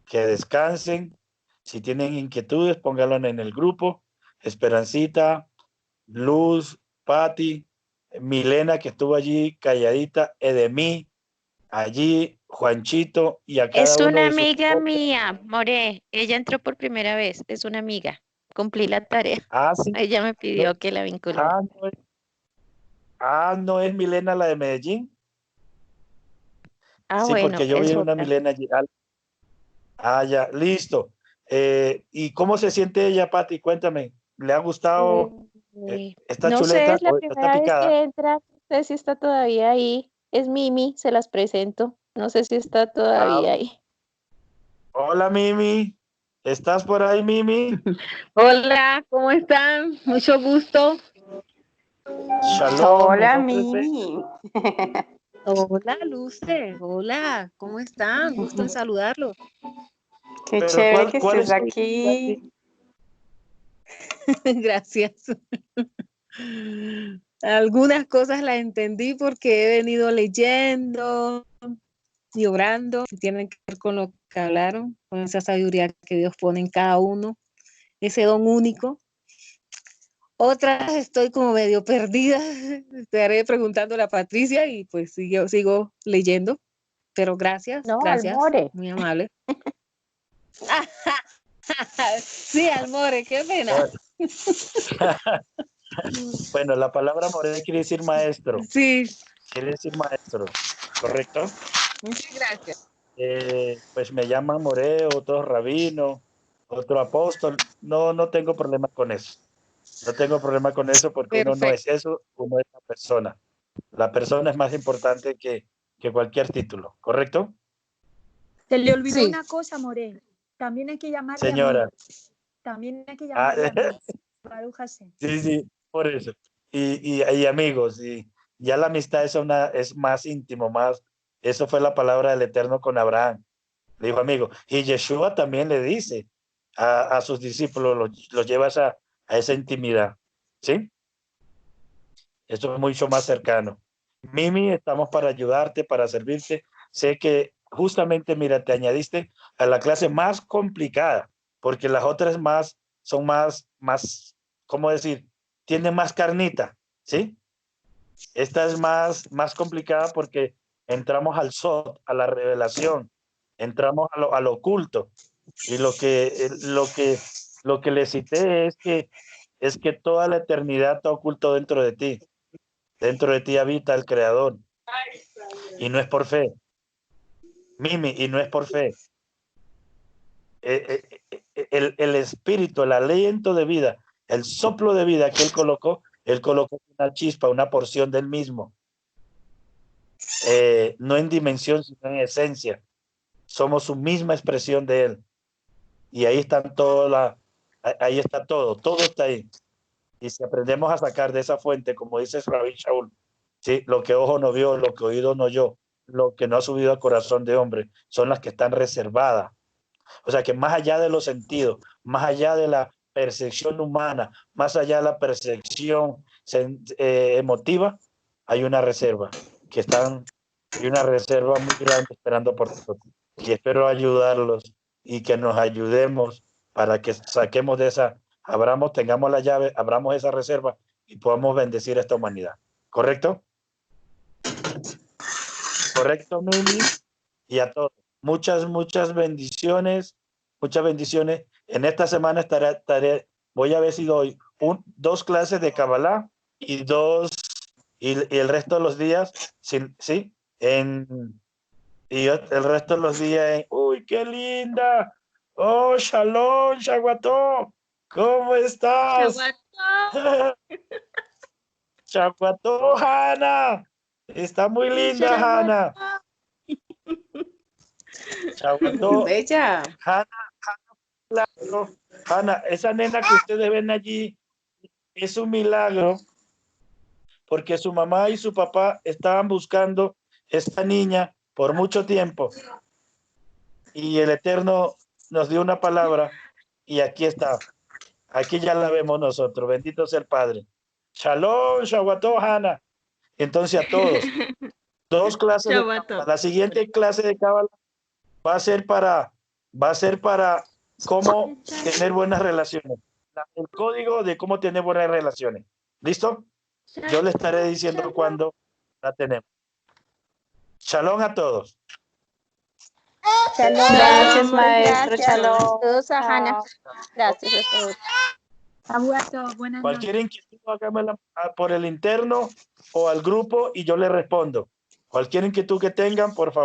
Que descansen. Si tienen inquietudes, pónganlo en el grupo. Esperancita, Luz, Patti, Milena, que estuvo allí calladita, Edemí, allí, Juanchito, y a cada Es uno una de sus... amiga mía, More. Ella entró por primera vez. Es una amiga. Cumplí la tarea. Sí. Ella me pidió que la vinculara. No es Milena la de Medellín. Sí, Bueno, porque yo vi es una otra. Milena allí. Ya, listo. ¿Y cómo se siente ella, Patti? Cuéntame. ¿Le ha gustado esta No sé, chuleta es la o esta primera vez picada? que entra. No sé si está todavía ahí. Es Mimi, se las presento. No sé si está todavía ahí. Hola, Mimi. ¿Estás por ahí, Mimi? Hola, ¿cómo están? Mucho gusto. Shalom. Hola, mi nombre es Mimi. Hola, Luce. Hola, ¿cómo están? Gusto en saludarlo. Qué Pero chévere que ¿cuál estés es tu aquí. Gracias. Algunas cosas las entendí porque he venido leyendo y orando, que tienen que ver con lo que hablaron, con esa sabiduría que Dios pone en cada uno, ese don único. Otras estoy como medio perdida, estaré preguntándole a Patricia y pues sigo leyendo, pero gracias, No, gracias, Almore. muy amable. Sí, Almore, qué pena. Bueno, la palabra more quiere decir maestro. Sí. Quiere decir maestro, ¿correcto? Muchas gracias. Pues me llaman more, otros rabino, otro apóstol. No tengo problema con eso. No tengo problema con eso porque uno no es eso, uno es la persona. La persona es más importante que cualquier título, ¿correcto? Se le olvidó Sí. una cosa, More. También hay que llamarle Señora. amigo. También hay que llamarle amigo. Baruch Hashem. Sí, por eso. Y amigos, y ya la amistad es más íntimo, más. Eso fue la palabra del Eterno con Abraham. Le dijo amigo. Y Yeshua también le dice a sus discípulos, los llevas a esa intimidad. ¿Sí? Eso es mucho más cercano. Mimi, estamos para ayudarte, para servirte. Sé que justamente, mira, te añadiste a la clase más complicada, porque las otras son más, ¿cómo decir? Tienen más carnita, ¿sí? Esta es más complicada porque entramos al Sod, a la revelación, entramos a lo oculto. Y lo que le cité es que toda la eternidad está oculto dentro de ti. Dentro de ti habita el Creador. Y no es por fe. Mimi, y no es por fe. El espíritu, el aliento de vida, el soplo de vida que él colocó una chispa, una porción del mismo. No en dimensión, sino en esencia. Somos su misma expresión de él. Y ahí están ahí está todo está ahí. Y si aprendemos a sacar de esa fuente, como dice Rabbi Shaul, ¿sí? Lo que ojo no vio, lo que oído no oyó, lo que no ha subido al corazón de hombre, son las que están reservadas. O sea que más allá de los sentidos, más allá de la percepción humana, más allá de la percepción emotiva, hay una reserva, hay una reserva muy grande esperando por nosotros. Y espero ayudarlos y que nos ayudemos para que saquemos de esa, tengamos la llave, abramos esa reserva y podamos bendecir a esta humanidad. ¿Correcto? Correcto, Mimi, y a todos. Muchas bendiciones, muchas bendiciones. En esta semana voy a ver si doy 2 clases de Kabbalah y el resto de los días, ¿sí? Y el resto de los días ¡uy, qué linda! ¡Oh, Shalom, Shaguató! ¿Cómo estás? Shaguató, Hanna. Está muy linda, Hanna. Shaguató. Bella. Hanna, esa nena que ustedes ven allí es un milagro porque su mamá y su papá estaban buscando esta niña por mucho tiempo y el Eterno nos dio una palabra y aquí está. Aquí ya la vemos nosotros. Bendito sea el Padre. Shalom, Shavuató, Hanna. Entonces a todos. 2 clases de Cábala. La siguiente clase de Cábala va a ser para cómo tener buenas relaciones. El código de cómo tener buenas relaciones. ¿Listo? Yo le estaré diciendo cuándo la tenemos. Shalom a todos. Shalom. Gracias, maestro. Shalom. Saludos a Hanna. Gracias a todos. Cualquier inquietud, hágamela por el interno o al grupo y yo le respondo. Cualquier inquietud que tengan, por favor.